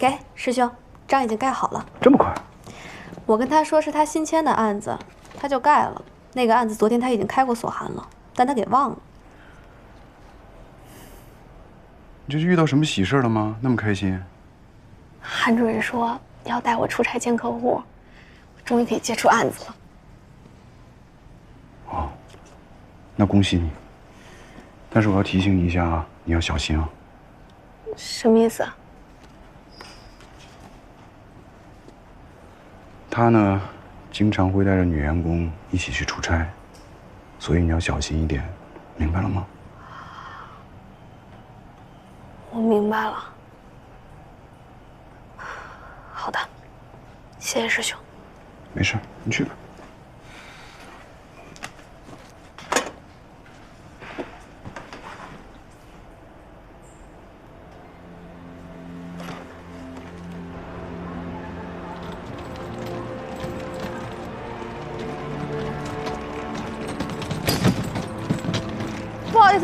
给师兄，章已经盖好了。这么快？我跟他说是他新签的案子，他就盖了。那个案子昨天他已经开过所函了，但他给忘了。你这是遇到什么喜事了吗？那么开心？韩主任说要带我出差见客户，我终于可以接触案子了。哦，那恭喜你。但是我要提醒你一下啊，你要小心啊。什么意思啊？他呢，经常会带着女员工一起去出差，所以你要小心一点，明白了吗？我明白了。好的，谢谢师兄。没事，你去吧。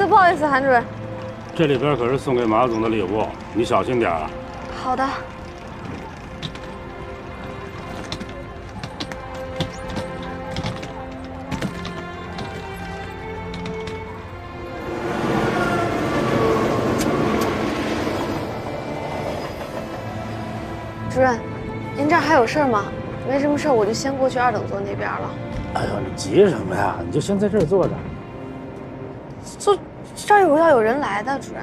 不好意思，韩主任。这里边可是送给马总的礼物，你小心点啊。好的。主任，您这儿还有事儿吗？没什么事儿，我就先过去2等座那边了。哎呦，你急什么呀？你就先在这儿坐着。这儿要有人来的，主任。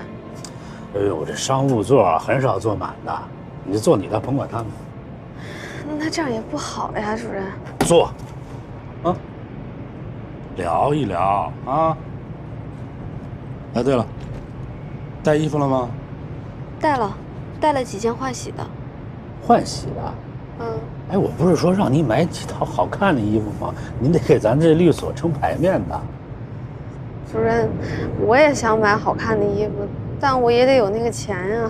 哎呦，这商务座很少坐满的，你就坐你的，甭管他们。那这样也不好呀，主任。坐，啊，聊一聊啊。哎，对了，带衣服了吗？带了几件换洗的。换洗的。嗯。哎，我不是说让你买几套好看的衣服吗？您得给咱这律所撑牌面的。主任，我也想买好看的衣服，但我也得有那个钱呀。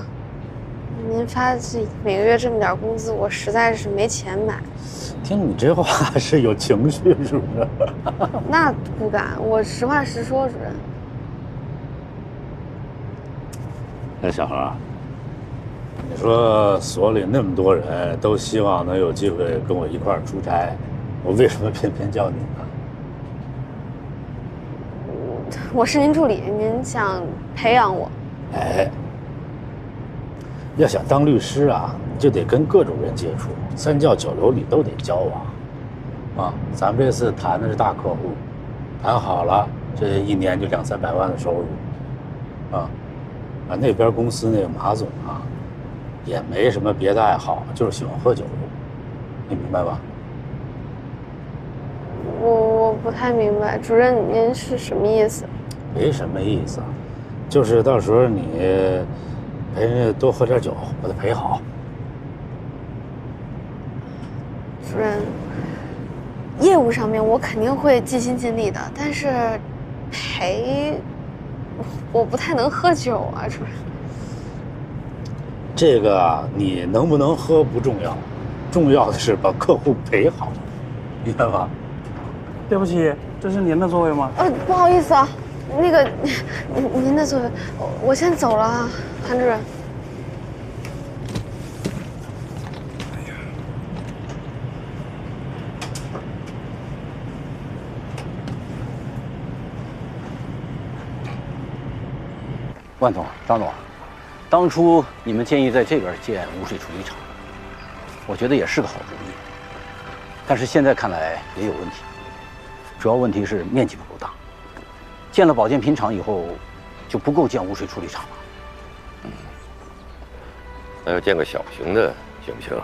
您发每个月这么点工资，我实在是没钱买。听你这话是有情绪是不是？那不敢，我实话实说，主任。哎，小何，你说所里那么多人都希望能有机会跟我一块儿出差，我为什么偏偏叫你呢？我是您助理，您想培养我？哎，要想当律师啊，你就得跟各种人接触，3教9流里都得交往。啊，咱们这次谈的是大客户，谈好了，这1年就200-300万的收入。那边公司那个马总啊，也没什么别的爱好，就是喜欢喝酒，你明白吧？我不太明白，主任您是什么意思？没什么意思，就是到时候你陪人家多喝点酒，把他陪好。主任，业务上面我肯定会尽心尽力的，但是我不太能喝酒啊，主任。这个啊，你能不能喝不重要，重要的是把客户陪好，明白吗？对不起，这是您的座位吗？不好意思啊，那个您的座位，我先走了啊，韩主任。万总、张总，当初你们建议在这边建污水处理厂，我觉得也是个好主意。但是现在看来也有问题，主要问题是面积不够大。建了保健品厂以后，就不够建污水处理厂了。那要建个小型的行不行？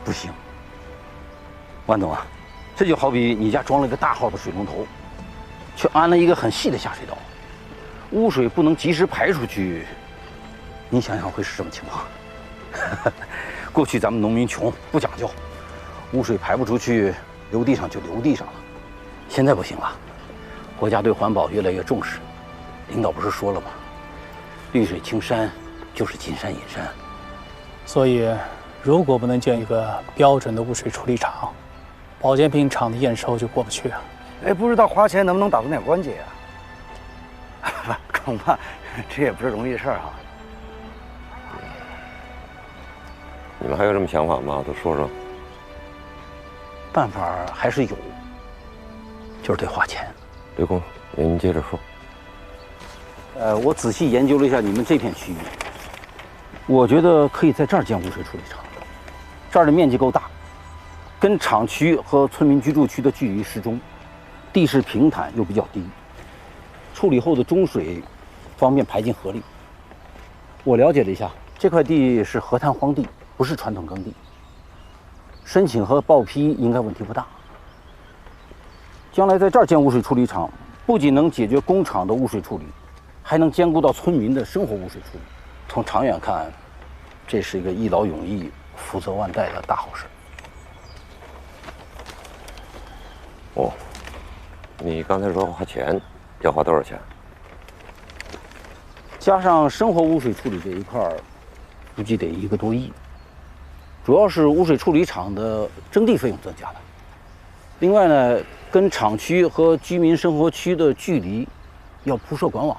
不行。万总啊，这就好比你家装了一个大号的水龙头，却安了一个很细的下水道。污水不能及时排出去，你想想会是什么情况？过去咱们农民穷，不讲究，污水排不出去，流地上就流地上了。现在不行了，国家对环保越来越重视，领导不是说了吗？绿水青山就是金山银山。所以，如果不能建一个标准的污水处理厂，保健品厂的验收就过不去啊。哎，不知道花钱能不能打动点关节啊？恐怕这也不是容易事儿哈。你们还有什么想法吗？都说说。办法还是有，就是得花钱。刘工，您接着说。我仔细研究了一下你们这片区域，我觉得可以在这儿建污水处理厂。这儿的面积够大，跟厂区和村民居住区的距离适中，地势平坦又比较低，处理后的中水方便排进河里。我了解了一下，这块地是河滩荒地，不是传统耕地。申请和报批应该问题不大。将来在这儿建污水处理厂，不仅能解决工厂的污水处理，还能兼顾到村民的生活污水处理。从长远看，这是一个一劳永逸、福泽万代的大好事。哦，你刚才说花钱，要花多少钱？加上生活污水处理这一块儿，估计得1个多亿。主要是污水处理厂的征地费用增加了。另外呢，跟厂区和居民生活区的距离，要铺设管网，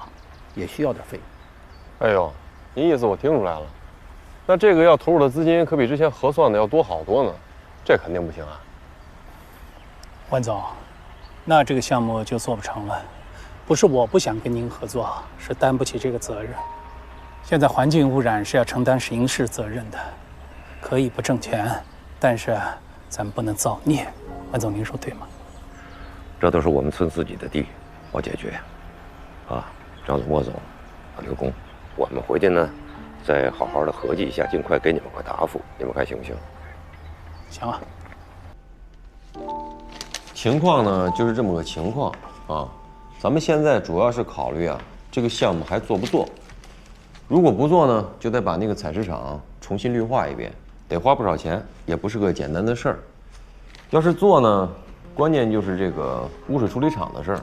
也需要点费用。哎呦，您意思我听出来了，那这个要投入的资金可比之前核算的要多好多呢，这肯定不行啊。万总，那这个项目就做不成了。不是我不想跟您合作，是担不起这个责任。现在环境污染是要承担刑事责任的，可以不挣钱，但是咱不能造孽。万总，您说对吗？这都是我们村自己的地，好解决。啊，张总、莫总、刘工，我们回去呢，再好好的合计一下，尽快给你们个答复，你们看行不行？行啊。情况呢就是这么个情况啊，咱们现在主要是考虑啊，这个项目还做不做？如果不做呢，就得把那个采石场重新绿化一遍，得花不少钱，也不是个简单的事儿。要是做呢，关键就是这个污水处理厂的事儿。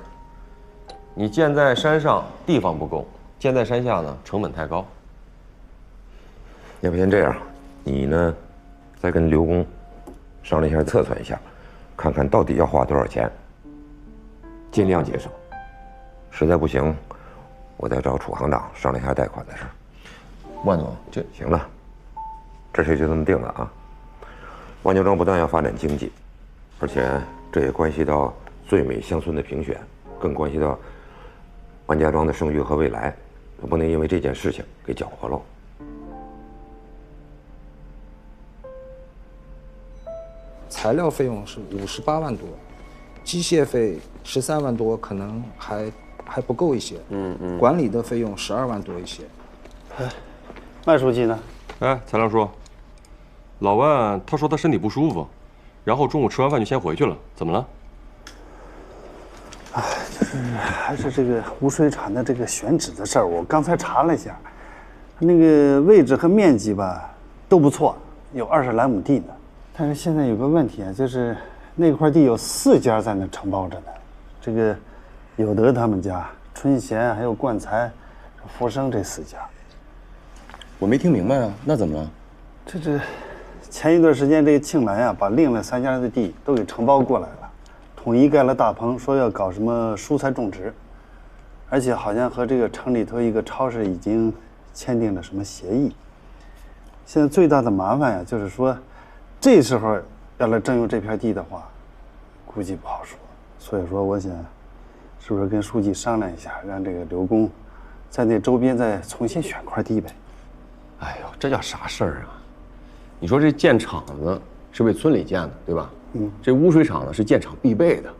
你建在山上地方不够，建在山下呢成本太高。要不先这样，你呢，再跟刘工商量一下，测算一下，看看到底要花多少钱，尽量节省。实在不行，我再找储行长商量一下贷款的事儿。万总，这行了，这事就这么定了啊。万家庄不但要发展经济，而且这也关系到最美乡村的评选，更关系到万家庄的声誉和未来，不能因为这件事情给搅和了。材料费用是58万多，机械费13万多，可能还不够一些。管理的费用12万多一些。麦书记呢？哎，材料叔，老万他说他身体不舒服，然后中午吃完饭就先回去了，怎么了？还是这个污水厂的这个选址的事儿，我刚才查了一下，那个位置和面积吧都不错，有20来亩地呢。但是现在有个问题啊，就是那块地有4家在那承包着呢，这个有德他们家、春贤还有冠才、福生这4家。我没听明白啊，那怎么了？这前一段时间这个庆来啊，把另外3家的地都给承包过来了，统一盖了大棚，说要搞什么蔬菜种植，而且好像和这个城里头一个超市已经签订了什么协议。现在最大的麻烦呀，就是说这时候要来征用这片地的话，估计不好说。所以说，我想是不是跟书记商量一下，让这个刘工在那周边再重新选块地呗？哎呦，这叫啥事儿啊？你说这建厂子是为村里建的，对吧？这污水厂呢是建厂必备的，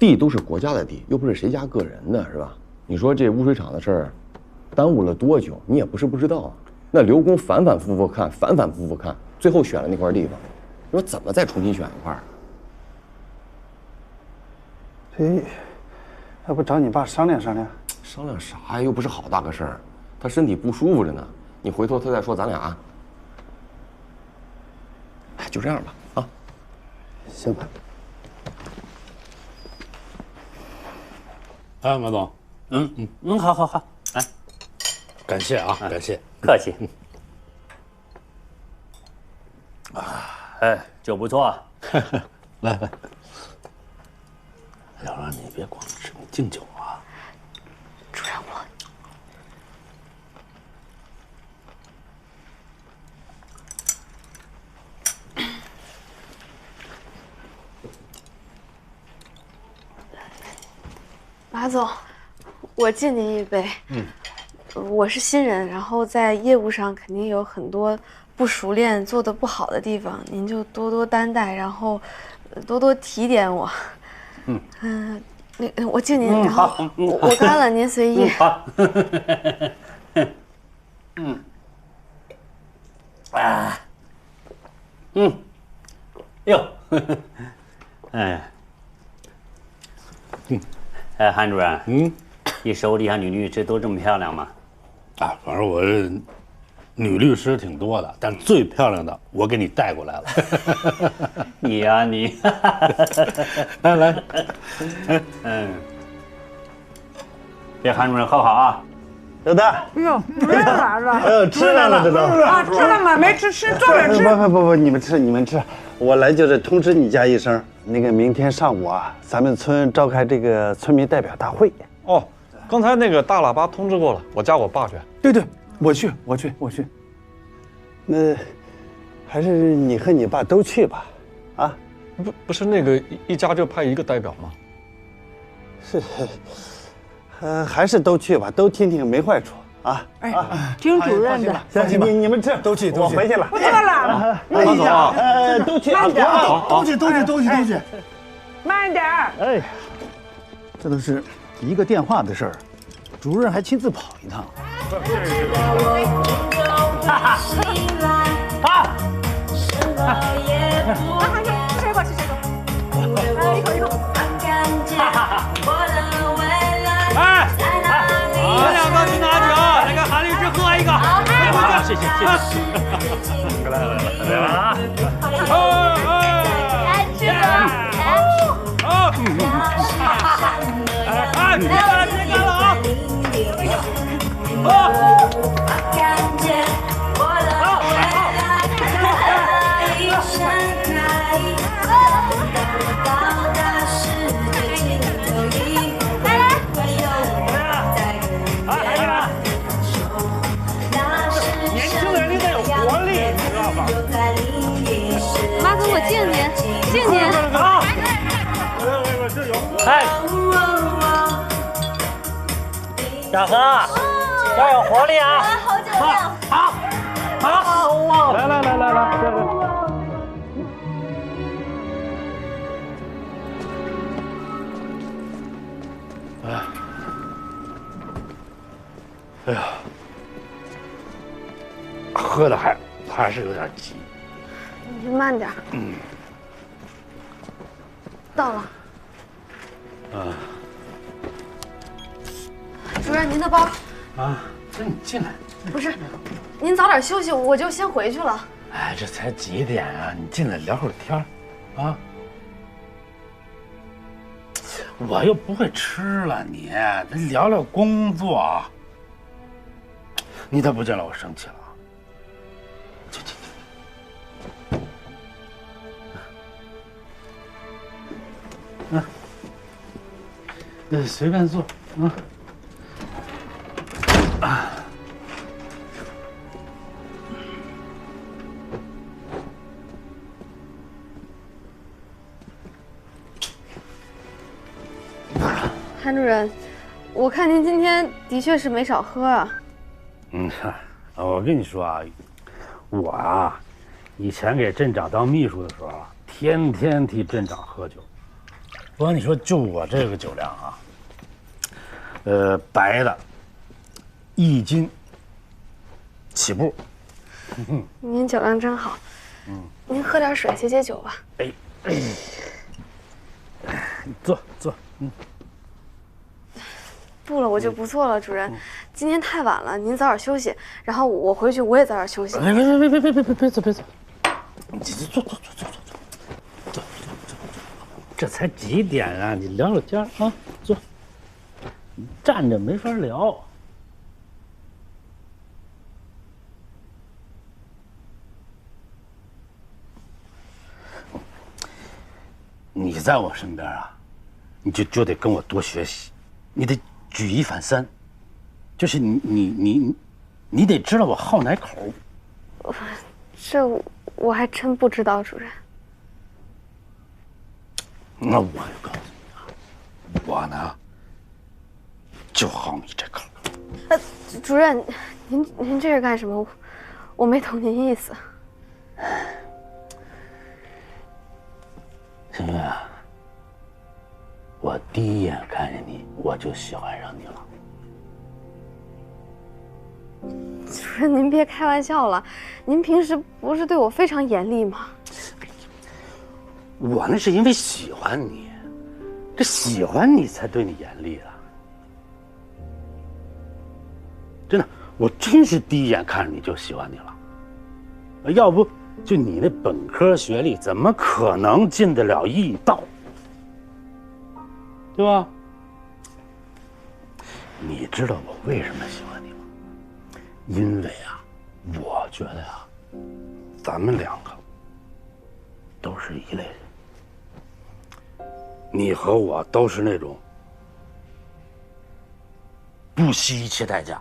地都是国家的地，又不是谁家个人的，是吧？你说这污水厂的事儿，耽误了多久？你也不是不知道啊。那刘工反反复复看，最后选了那块地方，你说怎么再重新选一块？要不找你爸商量商量？商量啥呀？又不是好大个事儿，他身体不舒服着呢。你回头他再说咱俩，哎，就这样吧，啊，行吧。哎，马总，好，来，感谢啊，感谢，客气。哎，酒不错啊。来，小兰，你别光吃，你敬酒啊。主任，马总，我敬您一杯。我是新人，然后在业务上肯定有很多不熟练、做得不好的地方，您就多多担待，然后多多提点我。我敬您，然后我干了，您随意。好。哟，韩主任，你手底下女律师都这么漂亮吗？啊，反正我这女律师挺多的，但最漂亮的我给你带过来了。你呀你，来，给韩主任喝好啊。刘大，哎呦，主任来了！哎呦，吃来了，这都啊，吃了吗？没吃，坐着吃。不，你们吃。我来就是通知你家一声，那个明天上午啊，咱们村召开这个村民代表大会。哦，刚才那个大喇叭通知过了，我加我爸去。对，我去。那还是你和你爸都去吧，啊？不是那个一家就派一个代表吗？是。还是都去吧，都听听没坏处啊！听主任的。行，你们吃，都去，我回去了。我这个来了，马总啊，都去，慢点，都去。慢点。哎，这都是一个电话的事儿，主任还亲自跑一趟。吃水果。一口。你们两个去拿酒，来跟韩律师喝一个。好，谢谢。来了啊！来吃吧。好。别干了啊！马总，我敬您。哎，小何，要有活力啊！好酒量。好，来。哎呀，喝的还是有点急。你慢点。到了。主任，您的包。啊，那你进来。不是，您早点休息，我就先回去了。哎，这才几点啊？你进来聊会儿天啊？我又不会吃了，你咱聊聊工作。你再不进来，我生气了啊！进。随便坐啊。韩主任，我看您今天的确是没少喝啊。我跟你说啊，我啊，以前给镇长当秘书的时候啊，天天替镇长喝酒。不过你说就我这个酒量啊，白的1斤起步。您酒量真好。您喝点水解解酒吧。坐。不了，我就不做了，主任。今天太晚了，您早点休息，然后我回去我也早点休息。别走！你坐。这才几点啊？你聊聊天啊，坐。你站着没法聊。你在我身边啊，你就得跟我多学习，你得举一反三，就是你得知道我好哪口。这我还真不知道，主任。那我就告诉你啊，我呢，就好你这口。主任，您这是干什么？我没懂您意思。新月啊，我第一眼看见你，我就喜欢上你了。主任，您别开玩笑了，您平时不是对我非常严厉吗？我那是因为喜欢你，这喜欢你才对你严厉的。真的，我真是第一眼看着你就喜欢你了。要不就你那本科学历，怎么可能进得了医道？对吧？你知道我为什么喜欢你吗？因为啊，我觉得呀，咱们两个都是一类人。你和我都是那种不惜一切代价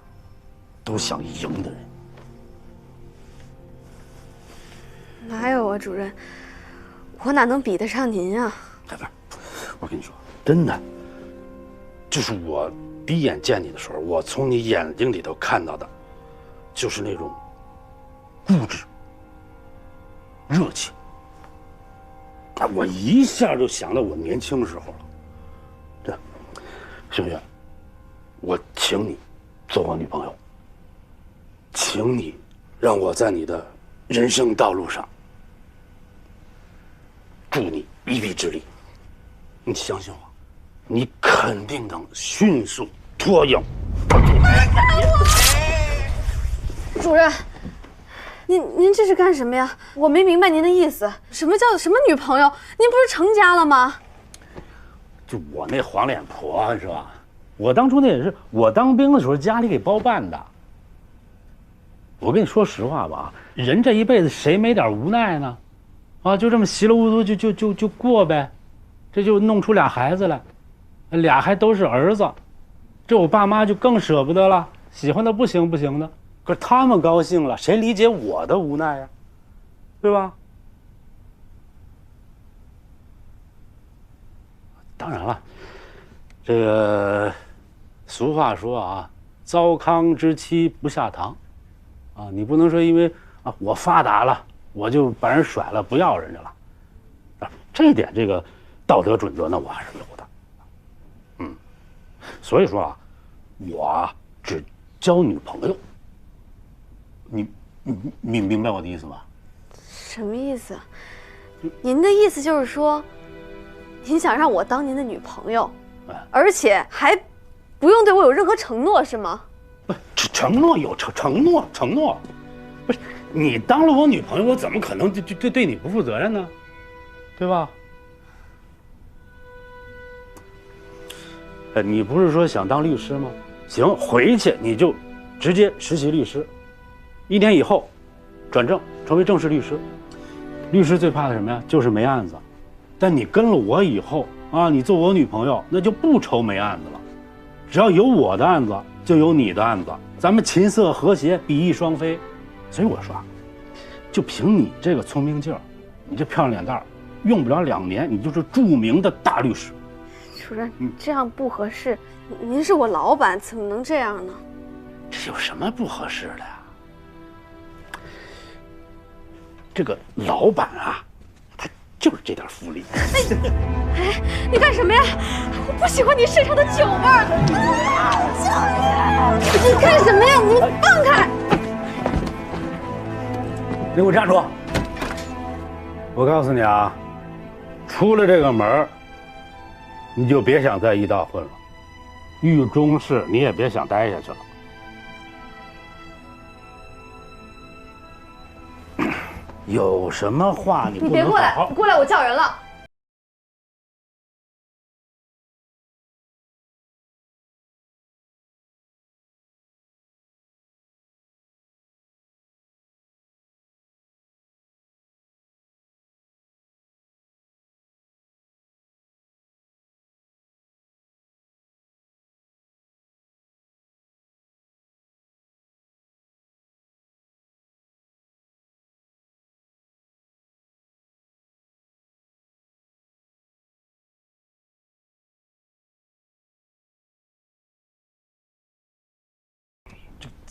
都想赢的人。哪有啊，主任，我哪能比得上您啊？不是，我跟你说，真的，就是我第一眼见你的时候，我从你眼睛里头看到的，就是那种固执、热情。我一下就想到我年轻的时候了。这，星月，我请你做我女朋友，请你让我在你的人生道路上助你一臂之力。你相信我，你肯定能迅速脱颖而出。主任，您这是干什么呀？我没明白您的意思。什么叫什么女朋友？您不是成家了吗？就我那黄脸婆是吧？我当初那也是我当兵的时候家里给包办的。我跟你说实话吧，人这一辈子谁没点无奈呢？啊，就这么稀里糊涂就过呗，这就弄出俩孩子来，俩还都是儿子，这我爸妈就更舍不得了，喜欢的不行不行的。可是他们高兴了，谁理解我的无奈呀？对吧？当然了，这个俗话说啊，糟糠之妻不下堂，啊，你不能说因为啊我发达了，我就把人甩了，不要人家了，啊，这一点这个道德准则呢，我还是有的，所以说啊，我啊只交女朋友。你明白我的意思吗？什么意思？您的意思就是说，您想让我当您的女朋友，而且还不用对我有任何承诺，是吗？不，承诺有承诺，不是你当了我女朋友，我怎么可能就对你不负责任呢？对吧？你不是说想当律师吗？行，回去你就直接实习律师，1年以后转正成为正式律师。律师最怕的什么呀？就是没案子。但你跟了我以后啊，你做我女朋友，那就不愁没案子了。只要有我的案子，就有你的案子，咱们琴瑟和谐，比翼双飞。所以我说，就凭你这个聪明劲儿，你这漂亮脸蛋儿，用不了2年，你就是著名的大律师。主任，这样不合适。您是我老板，怎么能这样呢？这有什么不合适的呀？这个老板啊，他就是这点福利。哎，你干什么呀？我不喜欢你身上的酒味儿。你干什么呀？你放开！你给我站住！我告诉你啊，出了这个门，你就别想在医大混了，狱中室你也别想待下去了。有什么话你不能别过来，好好过来，我叫人了。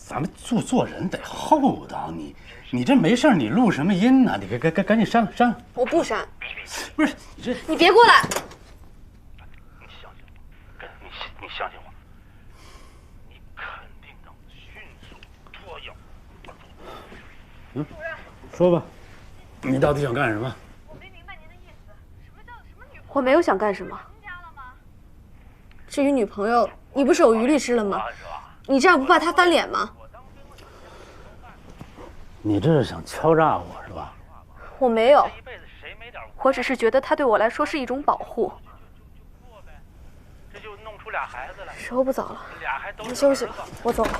咱们做人得厚道，你这没事你录什么音呢？你赶紧删了。我不删。不是你这，你别过来。你相信我，你肯定能迅速脱颖而出。说吧，你到底想干什么？我没有想干什么。至于女朋友，你不是有于律师了吗？你这样不怕他翻脸吗？你这是想敲诈我是吧？我没有，我只是觉得他对我来说是一种保护。这就弄出俩孩子来。时候不早了，你休息吧，我走了。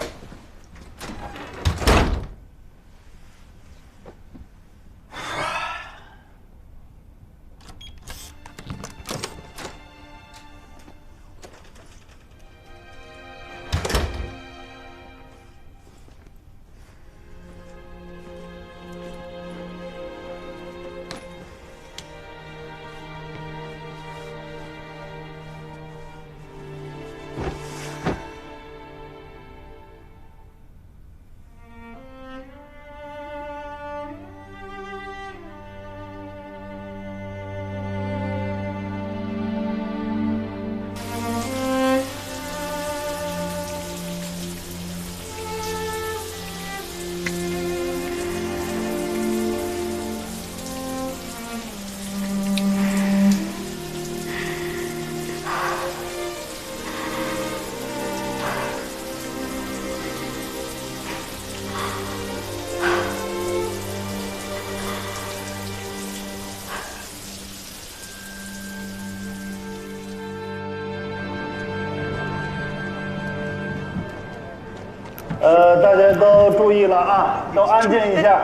大家都注意了啊，都安静一下，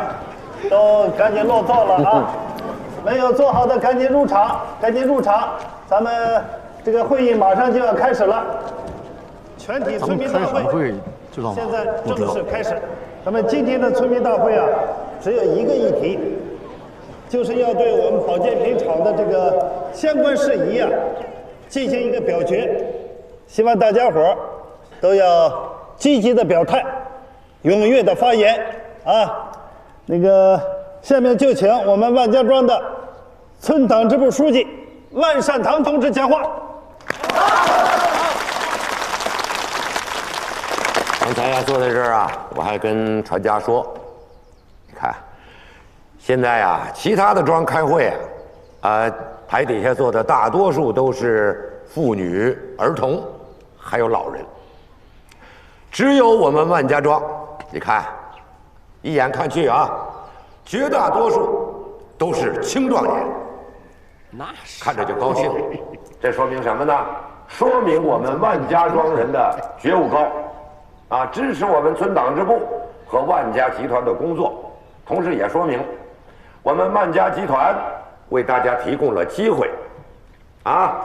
都赶紧落座了啊！没有坐好的赶紧入场，咱们这个会议马上就要开始了。全体村民大会现在正式开始。咱们今天的村民大会啊，只有一个议题，就是要对我们保健品厂的这个相关事宜啊进行一个表决。希望大家伙儿都要积极的表态，踊跃的发言啊！下面就请我们万家庄的村党支部书记万善堂同志讲话。刚才坐在这儿啊，我还跟传家说，你看，现在啊，其他的庄开会啊，台底下坐的大多数都是妇女、儿童，还有老人。只有我们万家庄，你看，一眼看去啊，绝大多数都是青壮年，那看着就高兴。这说明什么呢？说明我们万家庄人的觉悟高，啊，支持我们村党支部和万家集团的工作，同时也说明我们万家集团为大家提供了机会，啊，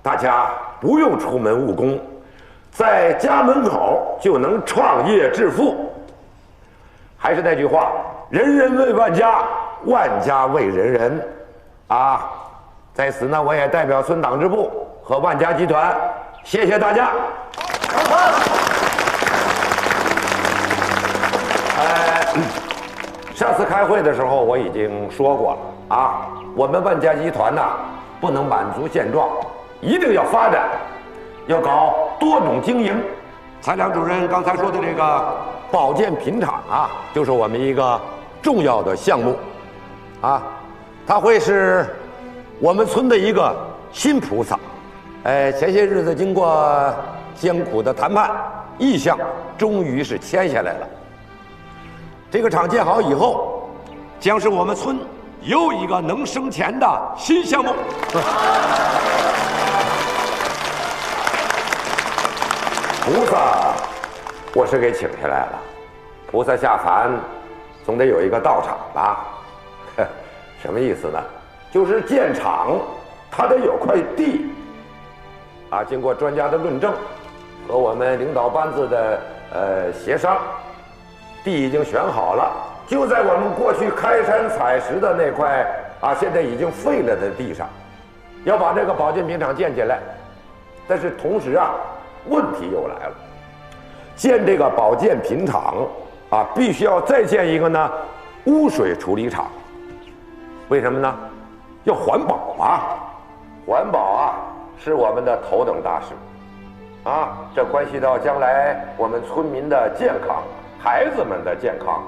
大家不用出门务工。在家门口就能创业致富。还是那句话，人人为万家，万家为人人，啊！在此呢，我也代表村党支部和万家集团，谢谢大家。上次开会的时候我已经说过了啊，我们万家集团呐，不能满足现状，一定要发展。要搞多种经营。蔡良主任刚才说的这个保健品厂啊，就是我们一个重要的项目，啊，它会是我们村的一个新菩萨。前些日子经过艰苦的谈判，意向终于是签下来了。这个厂建好以后，将是我们村又一个能生钱的新项目。菩萨，我是给请下来了。菩萨下凡，总得有一个道场吧？什么意思呢？就是建厂，它得有块地。啊，经过专家的论证和我们领导班子的协商，地已经选好了，就在我们过去开山采石的那块啊，现在已经废了的地上，要把这个保健品厂建起来。但是同时啊，问题又来了，建这个保健品厂啊，必须要再建一个呢污水处理厂。为什么呢？要环保嘛，环保啊是我们的头等大事啊，这关系到将来我们村民的健康，孩子们的健康，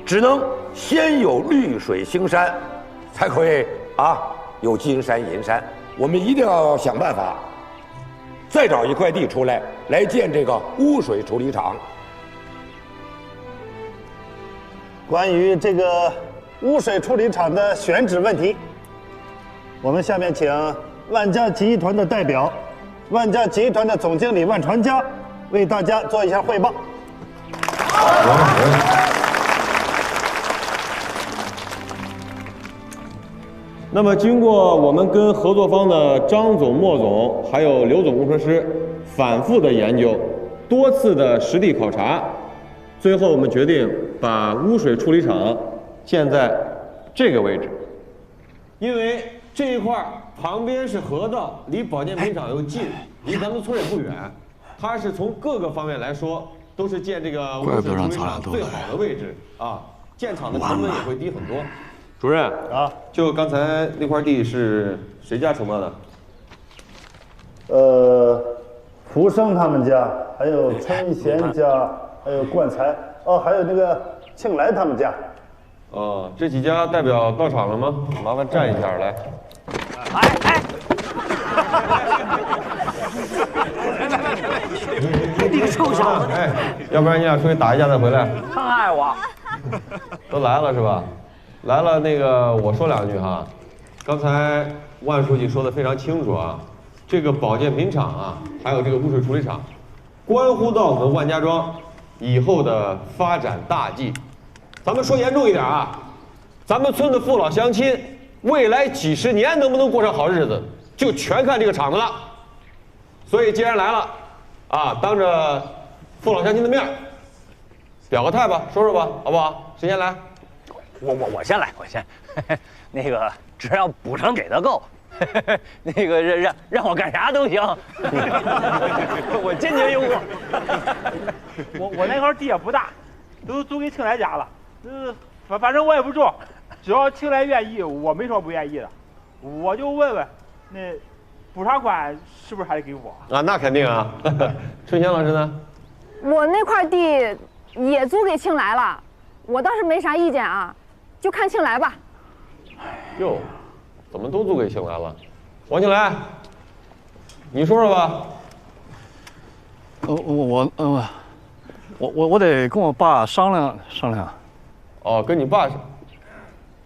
只能先有绿水青山，才会啊有金山银山。我们一定要想办法，再找一块地出来，来建这个污水处理厂。关于这个污水处理厂的选址问题，我们下面请万家集团的代表，万家集团的总经理万传家为大家做一下汇报。那么，经过我们跟合作方的张总、莫总还有刘总工程师反复的研究，多次的实地考察，最后我们决定把污水处理厂建在这个位置，因为这一块旁边是河道，离保健品厂又近，离咱们村也不远，它是从各个方面来说都是建这个污水处理厂最好的位置啊，建厂的成本也会低很多。主任啊，就刚才那块地是谁家承包的？福生他们家，还有春贤家，还有冠才，哦，还有那个庆来他们家。哦，这几家代表到场了吗？麻烦站一下来。你个臭小子！哎，要不然你俩出去打一架再回来。伤害我！都来了是吧？来了，那个我说两句哈。刚才万书记说的非常清楚啊，这个保健品厂啊，还有这个污水处理厂，关乎到我们万家庄以后的发展大计。咱们说严重一点啊，咱们村的父老乡亲未来几十年能不能过上好日子，就全看这个厂子了。所以既然来了，啊，当着父老乡亲的面，表个态吧，说说吧，好不好？谁先来？我先来，我先。那个只要补偿给的够，那个让我干啥都行。我坚决拥护。我那块地也不大，都租给庆来家了。反正我也不住，只要庆来愿意，我没说不愿意的。我就问问，那补偿款是不是还得给我？啊，那肯定啊。春香老师呢？我那块地也租给庆来了，我倒是没啥意见啊，就看庆来吧。哟，怎么都租给庆来了？王庆来，你说说吧。我得跟我爸商量商量。哦，跟你爸。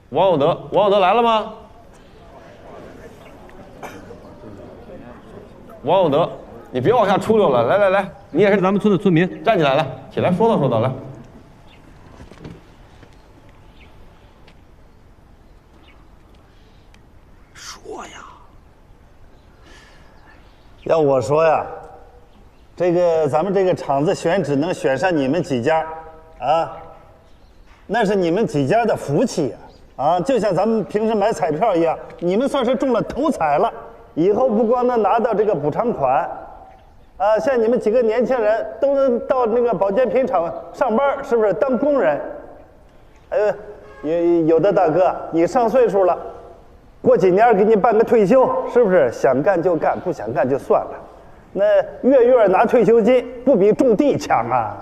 王有德来了吗？王有德，你别往下出溜了，来，你也是咱们村的村民，站起来，来，起来说道来。说呀，要我说呀，这个咱们这个厂子选址能选上你们几家，啊，那是你们几家的福气呀，啊，就像咱们平时买彩票一样，你们算是中了头彩了。以后不光能拿到这个补偿款，啊，像你们几个年轻人都能到那个保健品厂上班，是不是当工人？有的大哥你上岁数了，过几年给你办个退休，是不是想干就干，不想干就算了？那月拿退休金，不比种地强啊？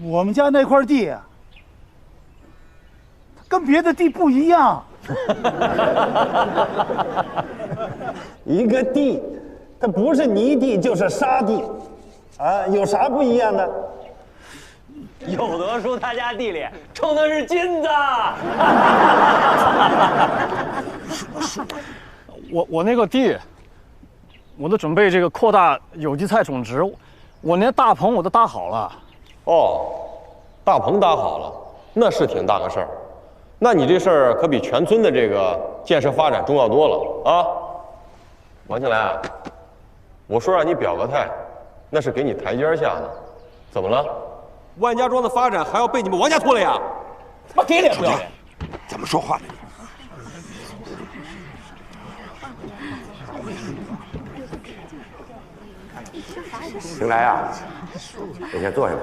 我们家那块地，跟别的地不一样。一个地，它不是泥地就是沙地，啊，有啥不一样呢？有德叔他家地里种的是金子。我那个地，我都准备这个扩大有机菜种植，我连大棚我都搭好了。哦，大棚搭好了，那是挺大个事儿。那你这事儿可比全村的这个建设发展重要多了啊！王庆来，我说让你表个态，那是给你台阶下呢。怎么了？万家庄的发展还要被你们王家拖累啊？他妈给脸不要脸！怎么说话呢？庆来啊，先坐下吧。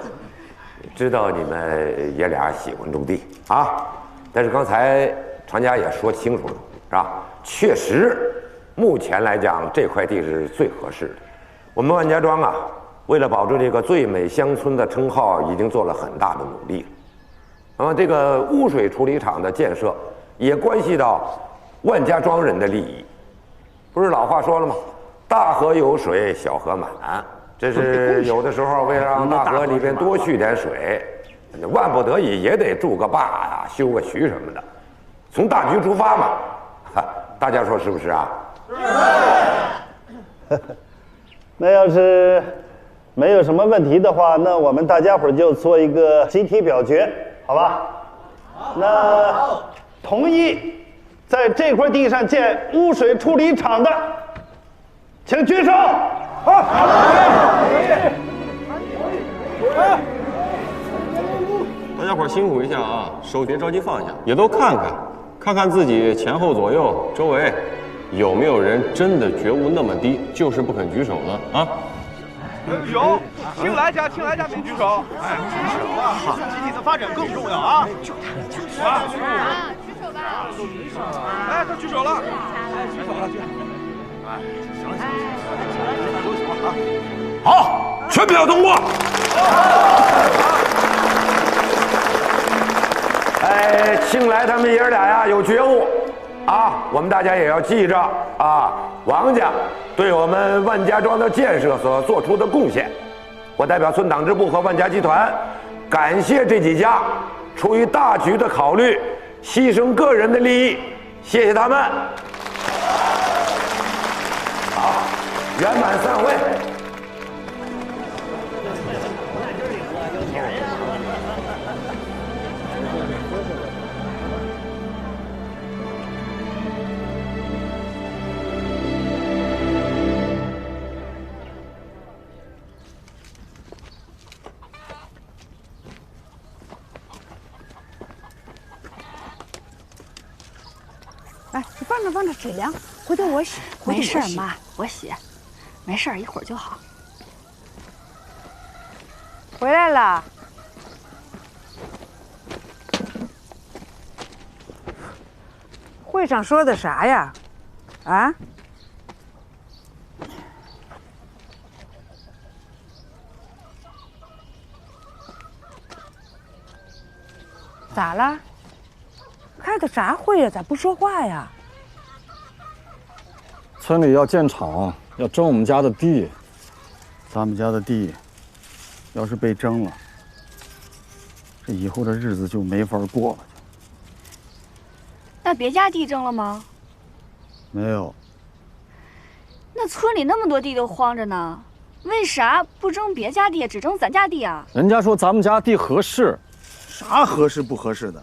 知道你们爷俩喜欢种地啊，但是刚才常家也说清楚了，是吧？确实，目前来讲这块地是最合适的。我们万家庄啊，为了保证这个最美乡村的称号，已经做了很大的努力了。那么这个污水处理厂的建设，也关系到万家庄人的利益。不是老话说了吗？大河有水，小河满。这是有的时候为了让大河里边多蓄点水，万不得已也得筑个坝呀、修个渠什么的，从大局出发嘛。大家说是不是啊？是。那要是没有什么问题的话，那我们大家伙就做一个集体表决，好吧？那同意在这块地上建污水处理厂的，请举手。大家伙辛苦一下啊，手别着急放下，也都看看自己前后左右周围有没有人真的觉悟那么低，就是不肯举手的啊？有，庆来家没举手，哎，举手啊！集体的发展更重要啊！就他，举手吧！哎，他举手了，举手了，哎，行，好，全票通过。哎，庆来他们爷俩呀有觉悟啊，我们大家也要记着啊，王家对我们万家庄的建设所做出的贡献。我代表村党支部和万家集团，感谢这几家出于大局的考虑，牺牲个人的利益，谢谢他们。好，圆满散会。哎，你放着，水凉，回头我洗。没事，妈，我洗，没事，一会儿就好。回来了。会上说的啥呀？啊？咋了？开的啥会呀？咋不说话呀？村里要建厂，要征我们家的地，咱们家的地要是被征了，这以后的日子就没法过了。那别家地征了吗？没有。那村里那么多地都荒着呢，为啥不征别家地，只征咱家地啊？人家说咱们家地合适。啥合适不合适的？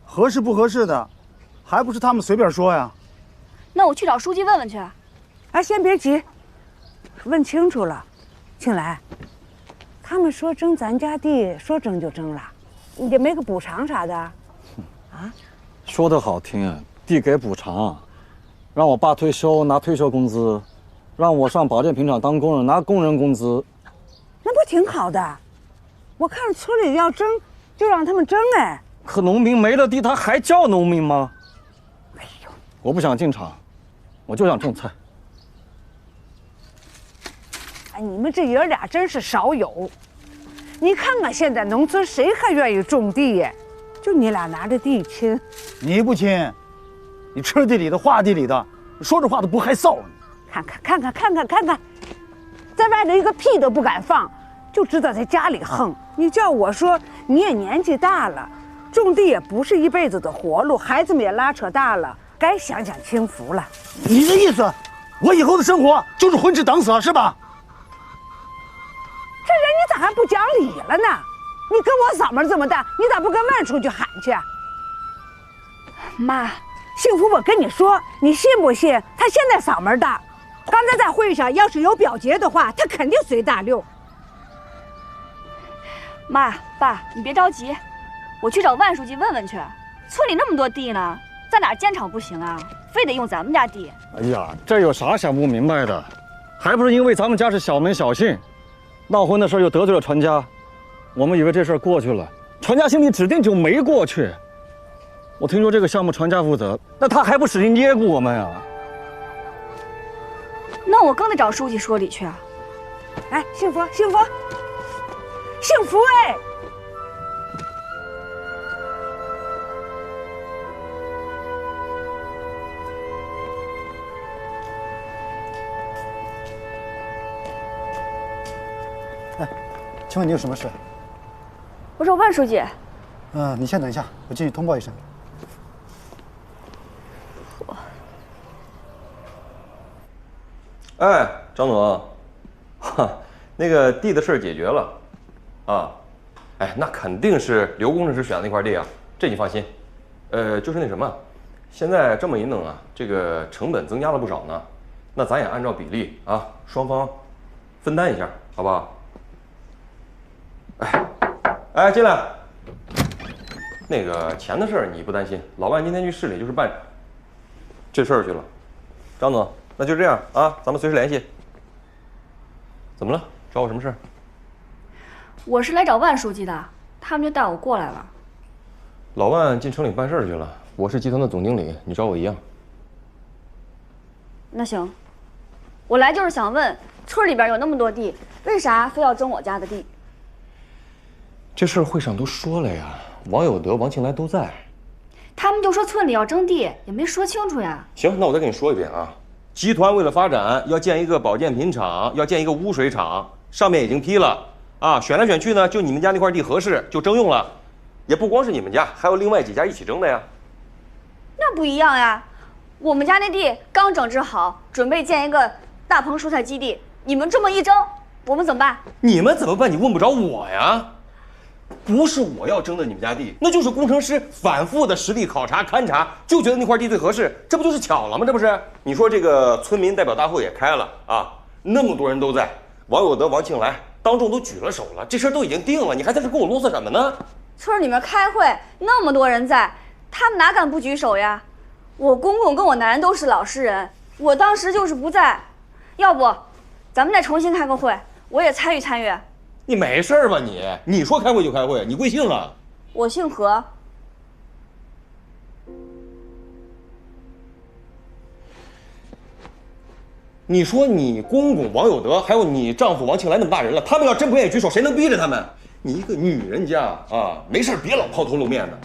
合适不合适的，还不是他们随便说呀？那我去找书记问问去。哎，先别急，问清楚了。庆来，他们说征咱家地，说征就征了，你也没个补偿啥的。啊？说的好听，地给补偿，让我爸退休拿退休工资，让我上保健品厂当工人拿工人工资，那不挺好的？我看着村里要征，就让他们征哎。可农民没了地，他还叫农民吗？哎呦，我不想进厂，我就想种菜。哎，你们这爷俩真是少有。你看看现在农村谁还愿意种地呀？就你俩拿着地亲。你不亲，你吃地里的话地里的，说这话都不害臊。看看，在外头一个屁都不敢放，就知道在家里横。你叫我说，你也年纪大了。种地也不是一辈子的活路，孩子们也拉扯大了，该享享清福了。你的意思，我以后的生活就是混吃等死，是吧？这人你咋还不讲理了呢？你跟我嗓门这么大，你咋不跟万叔去喊去？妈，幸福，我跟你说，你信不信？他现在嗓门大，刚才在会上要是有表决的话，他肯定随大溜。妈，爸，你别着急。我去找万书记问问去，村里那么多地呢，在哪建厂不行啊？非得用咱们家地。哎呀，这有啥想不明白的？还不是因为咱们家是小门小姓，闹婚的事又得罪了传家，我们以为这事儿过去了，传家心里指定就没过去。我听说这个项目传家负责，那他还不使劲捏咕我们呀？那我更得找书记说理去啊！哎，幸福，幸福，幸福哎！哎，请问你有什么事？我找万书记。你先等一下，我进去通报一声。哎，张总，哈，那个地的事儿解决了，啊，哎，那肯定是刘工程师选的那块地啊，这你放心。就是那什么，现在这么一弄啊，这个成本增加了不少呢，那咱也按照比例啊，双方分担一下，好不好？哎，进来。那个钱的事儿你不担心，老万今天去市里就是办这事儿去了。张总。那就这样啊，咱们随时联系。怎么了？找我什么事？我是来找万书记的，他们就带我过来了。老万进城里办事去了，我是集团的总经理，你找我一样。那行，我来就是想问，村里边有那么多地，为啥非要争我家的地？这事儿会上都说了呀，王有德、王庆来都在。他们就说村里要征地，也没说清楚呀。行，那我再跟你说一遍啊。集团为了发展，要建一个保健品厂，要建一个污水厂，上面已经批了啊。选来选去呢，就你们家那块地合适，就征用了。也不光是你们家，还有另外几家一起征的呀。那不一样呀，我们家那地刚整治好，准备建一个大棚蔬菜基地。你们这么一征，我们怎么办？你们怎么办？你问不着我呀。不是我要征的你们家地，那就是工程师反复的实地考察勘察，就觉得那块地最合适，这不就是巧了吗？这不是？你说这个村民代表大会也开了啊，那么多人都在，王有德、王庆来当众都举了手了，这事儿都已经定了，你还在这跟我啰嗦什么呢？村里面开会那么多人在，他们哪敢不举手呀？我公公跟我男人都是老实人，我当时就是不在，要不咱们再重新开个会，我也参与参与。你没事吧你？你说开会就开会，你贵姓啊？我姓何。你说你公公王有德，还有你丈夫王庆来那么大人了，他们要真不愿意举手，谁能逼着他们？你一个女人家啊，没事别老抛头露面的。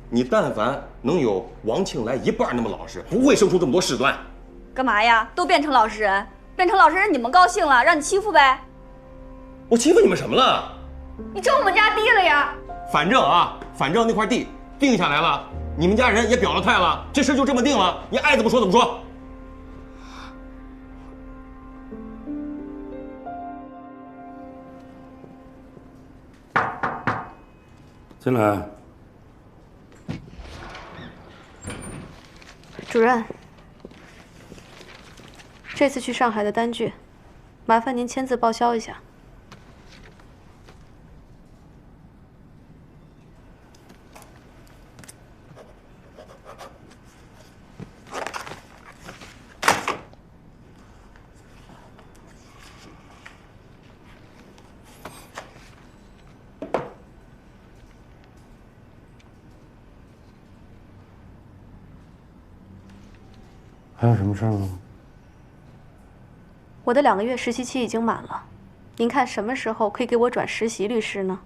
你但凡能有王庆来一半那么老实，不会生出这么多事端。干嘛呀？都变成老实人，变成老实人，你们高兴了，让你欺负呗？我欺负你们什么了？你征我们家地了呀？反正那块地定下来了，你们家人也表了态了，这事就这么定了，你爱怎么说怎么说。进来。主任，这次去上海的单据，麻烦您签字报销一下。还有什么事儿吗？我的2个月实习期已经满了，您看什么时候可以给我转实习律师呢？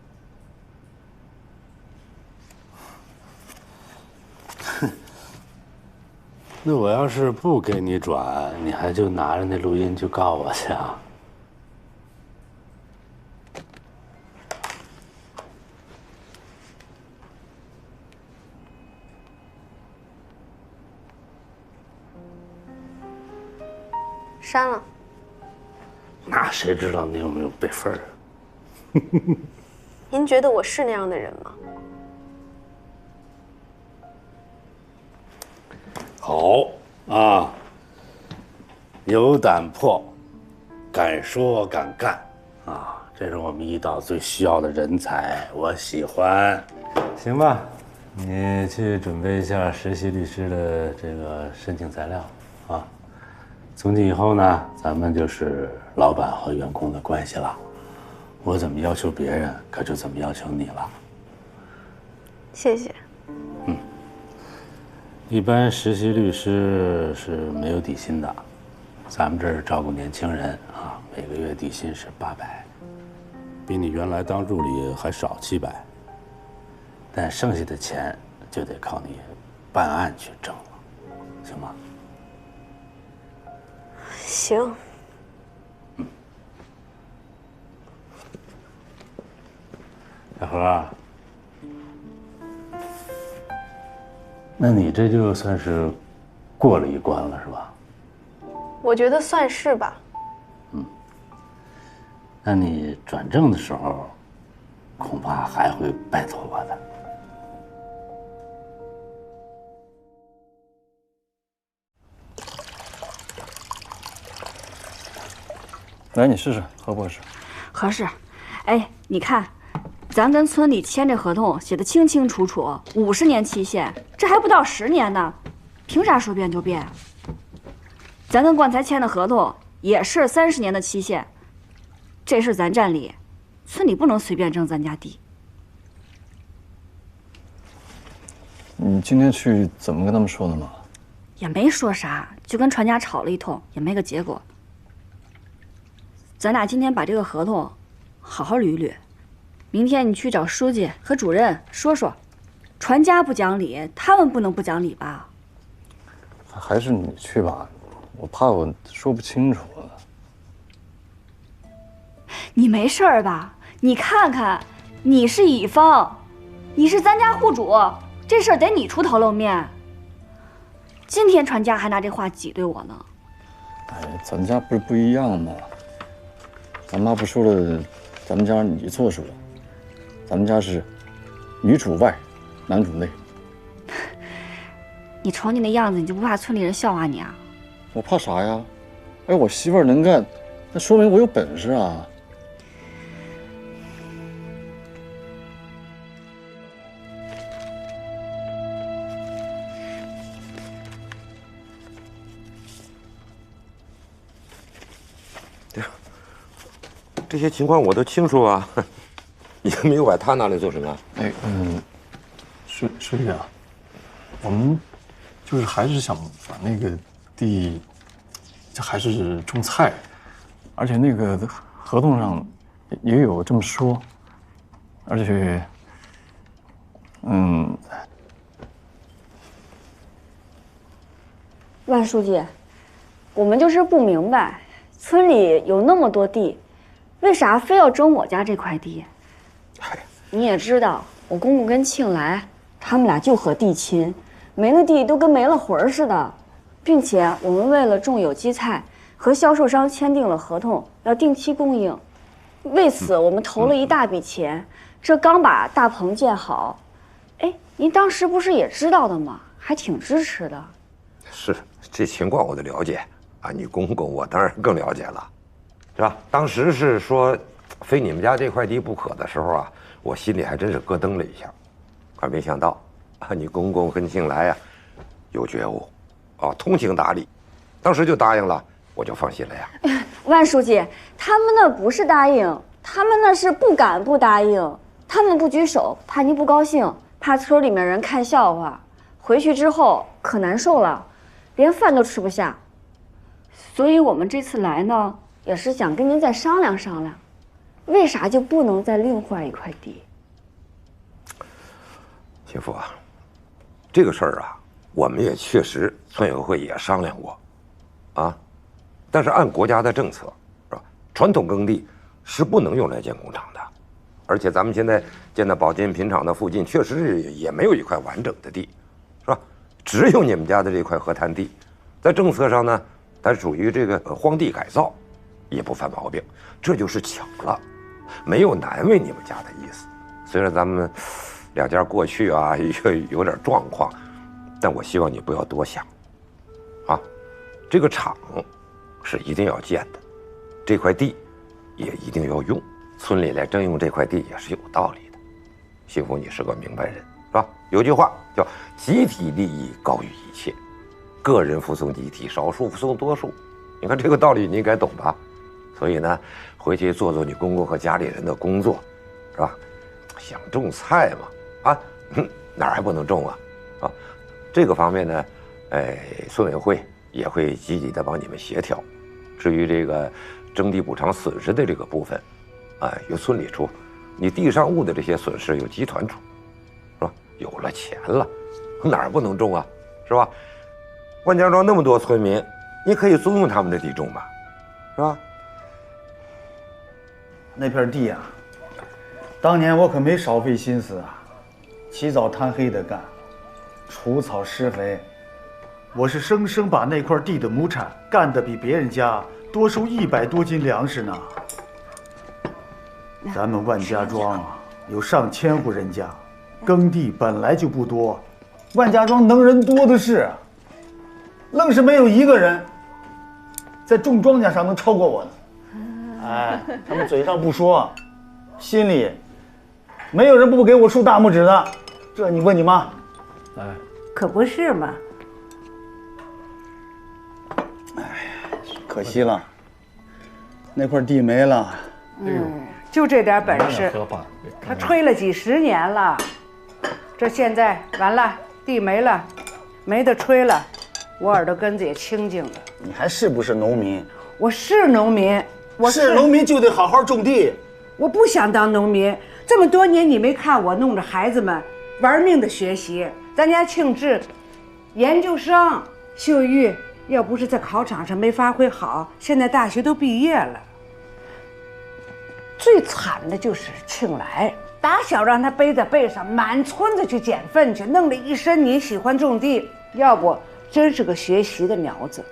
那我要是不给你转，你还就拿着那录音去告我去啊？删了。那谁知道你有没有备份儿？您觉得我是那样的人吗？好啊，有胆魄，敢说敢干啊，这是我们医道最需要的人才，我喜欢。行吧，你去准备一下实习律师的这个申请材料啊。从今以后呢，咱们就是老板和员工的关系了。我怎么要求别人，可就怎么要求你了。谢谢。一般实习律师是没有底薪的，咱们这儿照顾年轻人啊，每个月底薪是800，比你原来当助理还少700。但剩下的钱就得靠你办案去挣了，行吗？行。小何，那你这就算是过了一关了，是吧？我觉得算是吧。那你转正的时候，恐怕还会拜托我的。来，你试试合不合适？合适。哎，你看，咱跟村里签这合同写的清清楚楚，50年期限，这还不到10年呢，凭啥说变就变？咱跟冠才签的合同也是30年的期限，这事咱占理，村里不能随便征咱家地。你今天去怎么跟他们说的吗？也没说啥，就跟船家吵了一通，也没个结果。咱俩今天把这个合同好好捋一捋，明天你去找书记和主任说说，船家不讲理，他们不能不讲理吧？还是你去吧，我怕我说不清楚了。你没事儿吧？你看看，你是乙方，你是咱家户主，这事儿得你出头露面。今天船家还拿这话挤兑我呢。哎，咱家不是不一样吗？咱妈不说了，咱们家你做主，咱们家是女主外，男主内。你瞅你那样子，你就不怕村里人笑话你啊？我怕啥呀？哎，我媳妇儿能干，那说明我有本事啊。这些情况我都清楚啊，你没有把他拿来做什么？哎，书记啊，我们就是还是想把那个地，这还是种菜，而且那个合同上也有这么说，而且，万书记，我们就是不明白，村里有那么多地，为啥非要争我家这块地？你也知道，我公公跟庆来，他们俩就和地亲，没了地都跟没了魂似的。并且我们为了种有机菜，和销售商签订了合同，要定期供应。为此，我们投了一大笔钱，这刚把大棚建好。哎，您当时不是也知道的吗？还挺支持的。是，这情况我都了解啊。你公公我当然更了解了，是吧？当时是说非你们家这块地不可的时候啊，我心里还真是咯噔了一下，可没想到啊，你公公跟庆来呀有觉悟，啊，通情达理，当时就答应了，我就放心了呀。万书记，他们那不是答应，他们那是不敢不答应，他们不举手，怕您不高兴，怕村里面人看笑话，回去之后可难受了，连饭都吃不下。所以我们这次来呢，也是想跟您再商量商量，为啥就不能再另换一块地？媳妇啊，这个事儿啊，我们也确实村委会也商量过，啊，但是按国家的政策，是吧？传统耕地是不能用来建工厂的，而且咱们现在建的保健品厂的附近，确实是也没有一块完整的地，是吧？只有你们家的这块河滩地，在政策上呢，它属于这个荒地改造，也不犯毛病，这就是巧了，没有难为你们家的意思。虽然咱们两家过去啊有点状况，但我希望你不要多想，啊，这个厂是一定要建的，这块地也一定要用，村里来征用这块地也是有道理的。幸福你是个明白人，是吧？有句话叫集体利益高于一切，个人服从集体，少数服从多数。你看这个道理你应该懂吧？所以呢，回去做做你公公和家里人的工作，是吧？想种菜嘛，啊，哪儿还不能种啊？啊，这个方面呢，村委会也会积极的帮你们协调。至于这个征地补偿损失的这个部分，由村里出，你地上物的这些损失由集团出，是吧？有了钱了，哪儿不能种啊？是吧？万家庄那么多村民，你可以租用他们的地种吧，是吧？那片地啊，当年我可没少费心思啊，起早贪黑的干，除草施肥，我是生生把那块地的亩产干得比别人家多收100多斤粮食呢。咱们万家庄啊，有上千户人家，耕地本来就不多，万家庄能人多的是，愣是没有一个人在种庄稼上能超过我呢。哎，他们嘴上不说，心里没有人不给我竖大拇指的，这你问你妈。哎，可不是嘛。可惜了，那块地没了。就这点本事，他吹了几10年了，这现在完了，地没了，没得吹了，我耳朵根子也清净了。你还是不是农民？我是农民，我是农民就得好好种地。我不想当农民，这么多年你没看我弄着孩子们玩命的学习，咱家庆志研究生，秀玉要不是在考场上没发挥好，现在大学都毕业了。最惨的就是庆来，打小让他背在背上，满村子去捡粪去，弄得一身你喜欢种地，要不真是个学习的苗子。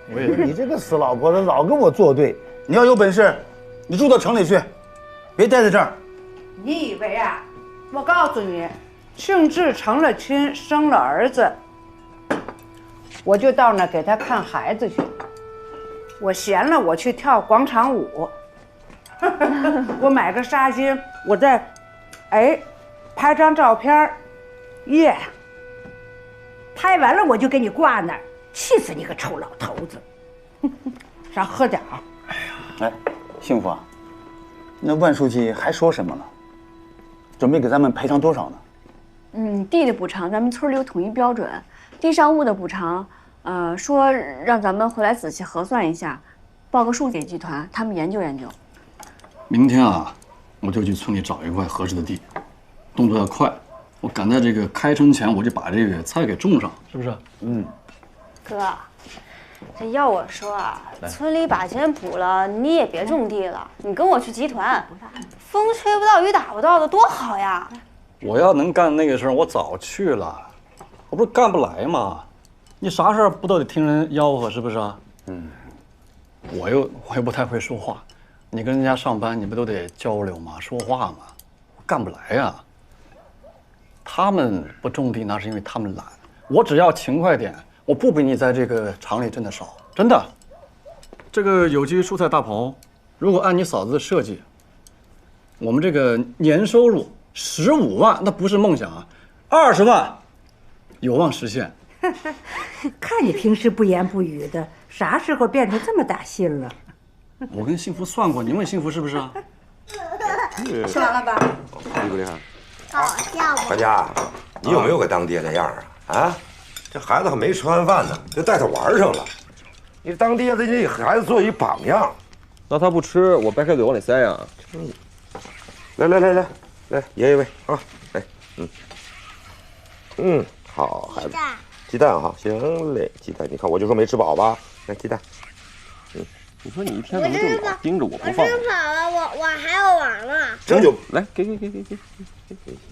你这个死老婆子老跟我作对，你要有本事，你住到城里去，别待在这儿。你以为啊？我告诉你，庆志成了亲，生了儿子，我就到那给他看孩子去。我闲了，我去跳广场舞。我买个纱巾，我再，拍张照片，耶，拍完了我就给你挂那儿，气死你个臭老头子！上喝点儿。哎，幸福啊，那万书记还说什么了？准备给咱们赔偿多少呢？地的补偿咱们村里有统一标准，地上物的补偿，说让咱们回来仔细核算一下，报个数给集团，他们研究研究。明天啊，我就去村里找一块合适的地，动作要快，我赶在这个开春前，我就把这个菜给种上，是不是？哥，这要我说啊，村里把钱补了，你也别种地了，你跟我去集团，风吹不到雨打不到的，多好呀！我要能干那个事儿，我早去了，我不是干不来吗？你啥事儿不都得听人吆喝，是不是啊？我又不太会说话。你跟人家上班，你不都得交流吗？说话吗？我干不来呀。他们不种地，那是因为他们懒。我只要勤快点，我不比你在这个厂里挣的少，真的。这个有机蔬菜大棚，如果按你嫂子的设计，我们这个年收入15万，那不是梦想啊，20万有望实现。看你平时不言不语的，啥时候变成这么大心了？我跟幸福算过，你问幸福是不是啊？吃完了吧？厉不厉害？搞笑大家，你有没有个当爹那样啊？啊，这孩子还没吃完饭呢，就带他玩上了。你当爹的，你给孩子做一榜样。那他不吃，我白开水往里塞呀。来，爷爷喂啊，来，好孩子，鸡蛋哈，行嘞，鸡蛋，你看我就说没吃饱吧，来鸡蛋，你说你一天怎么这么盯着我不放？我吃饱了，我还要玩呢。这就来，给，你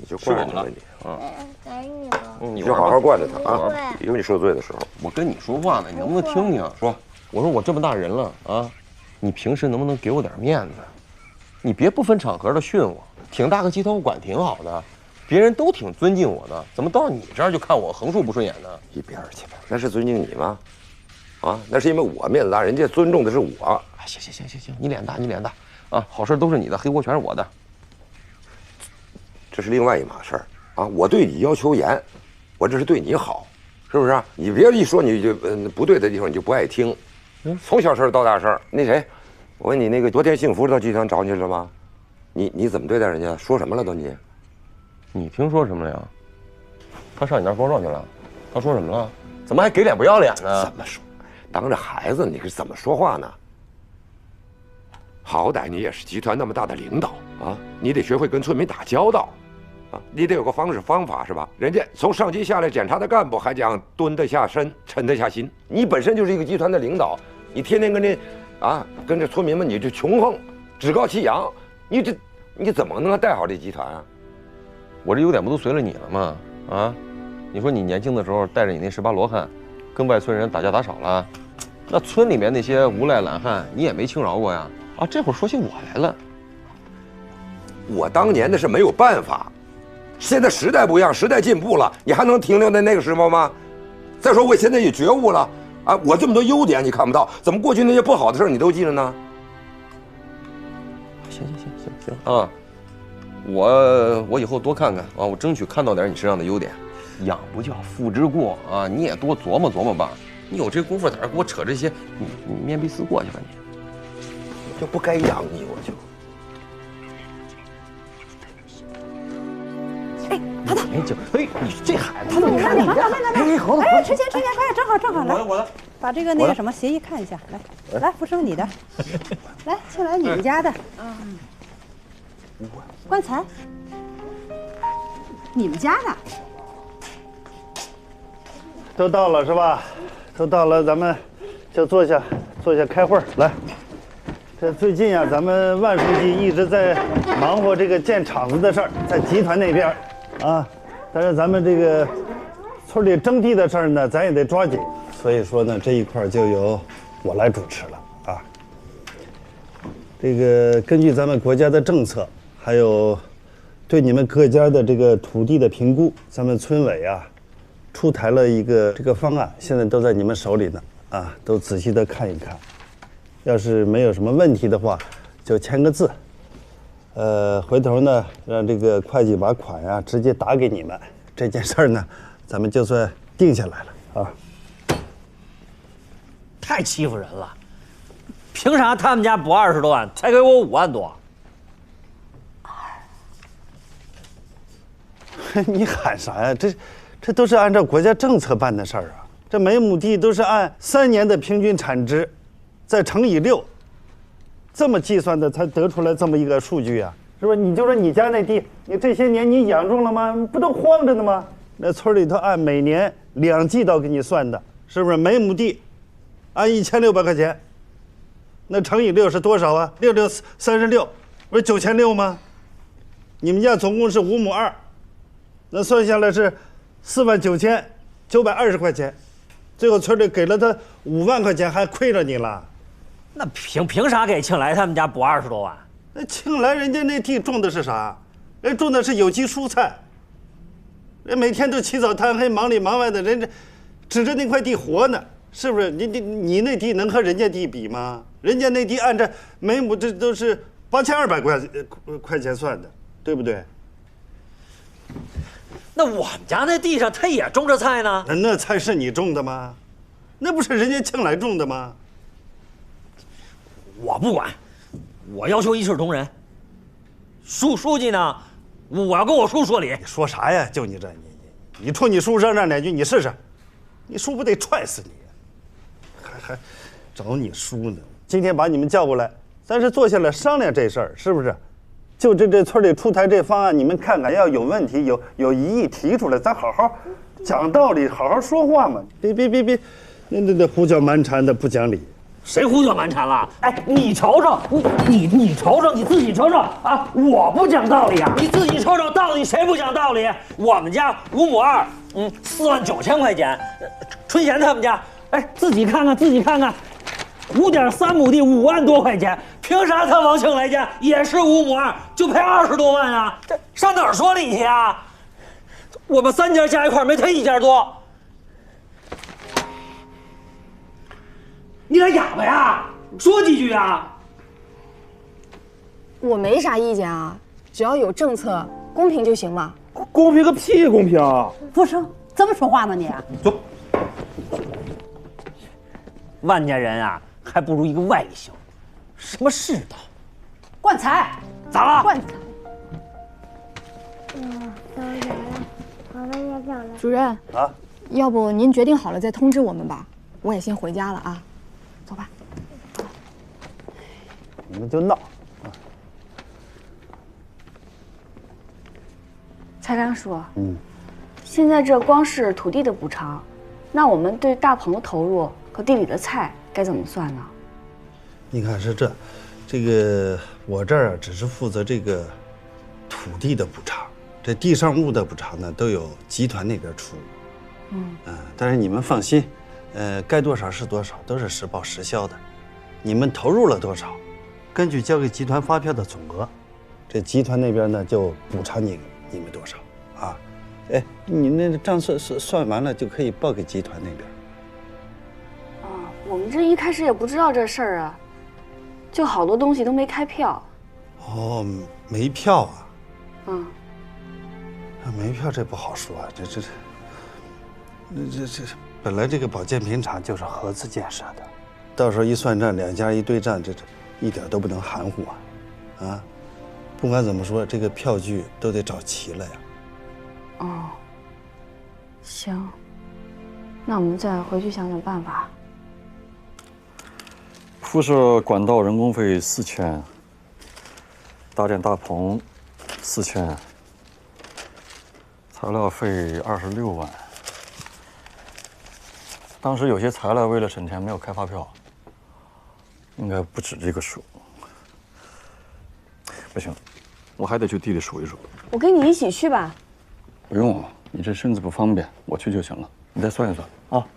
就惯着他你啊，给你了。你就好好惯着他啊，有你受罪的时候。我跟你说话呢，你能不能听听？说，我说我这么大人了啊，你平时能不能给我点面子？你别不分场合的训我，挺大个鸡头管挺好的，别人都挺尊敬我的，怎么到你这儿就看我横竖不顺眼呢？一边去吧，那是尊敬你吗？啊，那是因为我面子大，人家尊重的是我。行，你脸大，啊，好事都是你的，黑锅全是我的。这是另外一码事儿啊！我对你要求严，我这是对你好，是不是？你别一说你就不对的地方你就不爱听。从小事到大事，那谁，我问你，那个昨天幸福到集团找你了吗？你怎么对待人家？说什么了都你？你听说什么了呀？他上你那儿告状去了？他说什么了？怎么还给脸不要脸呢？怎么说？当着孩子你是怎么说话呢？好歹你也是集团那么大的领导啊，你得学会跟村民打交道，啊，你得有个方式方法是吧？人家从上级下来检查的干部还讲蹲得下身，沉得下心，你本身就是一个集团的领导，你天天跟这村民们你这穷横，趾高气扬，你怎么能带好这集团啊？我这优点不都随了你了吗？啊，你说你年轻的时候带着你那18罗汉，跟外村人打架打少了，那村里面那些无赖懒汉你也没轻饶过呀？啊，这会儿说起我来了，我当年的是没有办法，现在时代不一样，时代进步了，你还能停留在那个时候吗？再说我现在也觉悟了啊，我这么多优点你看不到，怎么过去那些不好的事儿你都记着呢？行啊，我以后多看看啊，我争取看到点你身上的优点。养不教，父之过啊，你也多琢磨琢磨吧。你有这功夫在这给我扯这些，你面壁思过去吧你。就不该养你，我就。哎，淘淘，你这孩子，你看你，哎，好，哎，吃钱，快，正好，来，我的，把这个那个什么协议看一下，来，福生你的，来，庆来你们家的，棺材，你们家的，都到了是吧？都到了，咱们就坐下开会来。这最近啊，咱们万书记一直在忙活这个建厂子的事儿，在集团那边啊。但是咱们这个村里征地的事儿呢，咱也得抓紧。所以说呢，这一块就由我来主持了啊。这个根据咱们国家的政策，还有对你们各家的这个土地的评估，咱们村委啊出台了一个这个方案，现在都在你们手里呢啊，都仔细的看一看。要是没有什么问题的话，就签个字。回头呢，让这个会计把款啊直接打给你们。这件事儿呢，咱们就算定下来了啊。太欺负人了！凭啥他们家补20多万，才给我5万多？你喊啥呀？这都是按照国家政策办的事儿啊。这每亩地都是按3年的平均产值，再乘以6，这么计算的才得出来这么一个数据啊，是不是？你就说你家那地，你这些年你养种了吗？不都荒着呢吗？那村里头按每年2季到给你算的，是不是？每亩地按1600块钱，那乘以6是多少啊？6 6 36，不是9600吗？你们家总共是5亩2，那算下来是49920块钱，最后村里给了他5万块钱，还亏着你了。那凭啥给庆来他们家补20多万？那庆来人家那地种的是啥？人种的是有机蔬菜，人每天都起早贪黑，忙里忙外的，人家指着那块地活呢，是不是？你那地能和人家地比吗？人家那地按照每亩这都是8200块钱算的，对不对？那我们家那地上他也种着菜呢。那菜是你种的吗？那不是人家庆来种的吗？我不管，我要求一视同仁。书记呢？我要跟我叔说理。说啥呀？就你这，你冲你叔嚷嚷2句，你试试，你叔不得踹死你？还找你叔呢？今天把你们叫过来，咱是坐下来商量这事儿，是不是？就这村里出台这方案，你们看看，要有问题有异议提出来，咱好好讲道理，好好说话嘛。别，那胡搅蛮缠的，不讲理。谁胡搅蛮缠了？哎，你瞅瞅，你瞅瞅，你自己瞅瞅啊！我不讲道理啊！你自己瞅瞅，到底谁不讲道理？我们家5亩2，4万9千块钱，春贤他们家，哎，自己看看，5.3亩地5万多块钱，凭啥他王庆来家也是5亩2就赔20多万啊？这上哪儿说理去啊？我们3家加一块没他1家多。你俩哑巴呀？说几句啊！我没啥意见啊，只要有政策，公平就行嘛。公平个屁，公平！福生，怎么说话呢你？走。万家人啊，还不如一个外星。什么世道？灌财，咋了？灌财。主任啊，要不您决定好了再通知我们吧，我也先回家了啊。走吧。你们就闹。蔡良叔，现在这光是土地的补偿，那我们对大棚的投入和地里的菜该怎么算呢？你看是这个我这儿啊只是负责这个土地的补偿，这地上物的补偿呢都有集团那边出。但是你们放心，该多少是多少，都是实报实销的。你们投入了多少，根据交给集团发票的总额，这集团那边呢就补偿你们多少啊？哎，你那账算完了就可以报给集团那边。我们这一开始也不知道这事儿啊，就好多东西都没开票。哦，没票啊？没票这不好说啊，这本来这个保健品厂就是合资建设的，到时候一算账，两家一对账，这一点都不能含糊啊！不管怎么说，这个票据都得找齐了呀。行，那我们再回去想想办法。铺设管道人工费4000，搭建大棚4000，材料费26万。当时有些材料为了省钱没有开发票，应该不止这个数。不行，我还得去地里数一数。我跟你一起去吧。不用，你这身子不方便，我去就行了。你再算一算啊。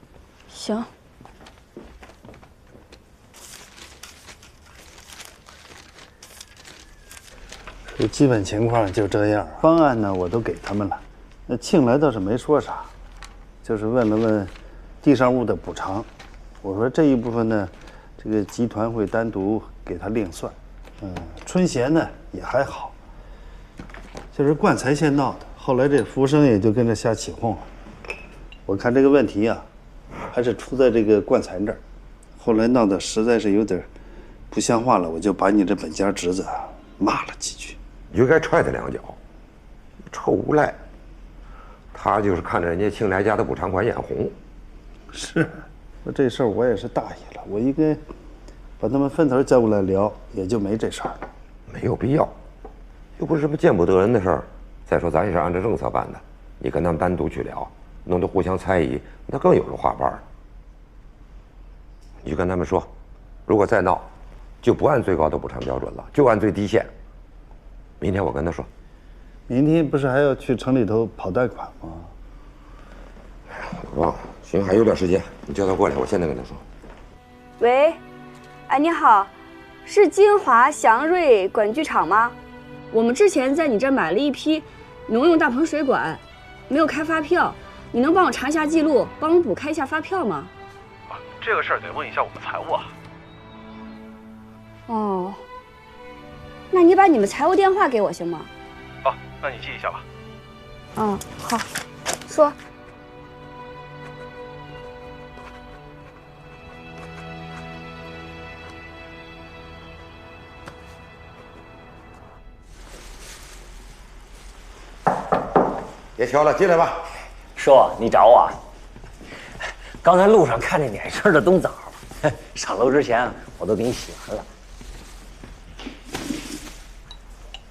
行。这基本情况就这样，方案呢我都给他们了。那庆来倒是没说啥，就是问了问地上物的补偿。我说这一部分呢，这个集团会单独给他另算。春贤呢也还好，就是灌财先闹的，后来这服务生也就跟着瞎起哄了。我看这个问题啊，还是出在这个灌财这儿，后来闹得实在是有点不像话了，我就把你这本家侄子骂了几句。你就该踹他两脚，臭无赖！他就是看着人家庆来家的补偿款眼红。是，那这事儿我也是大意了，我应该把他们分头叫过来聊，也就没这事儿了。没有必要，又不是什么见不得人的事儿。再说咱也是按照政策办的，你跟他们单独去聊，弄得互相猜疑，那更有人画瓣了。你就跟他们说，如果再闹，就不按最高的补偿标准了，就按最低线。明天我跟他说。明天不是还要去城里头跑贷款吗？我忘了，行，还有点时间，你叫他过来，我现在跟他说。喂，哎，你好，是金华祥瑞管剧场吗？我们之前在你这儿买了一批农用大棚水管，没有开发票，你能帮我查一下记录，帮我补开一下发票吗？这个事儿得问一下我们财务啊。哦，那你把你们财务电话给我行吗？哦，那你记一下吧。好，说。别瞧了，进来吧。叔，你找我？刚才路上看见你爱吃的冬枣，上楼之前我都给你洗完了。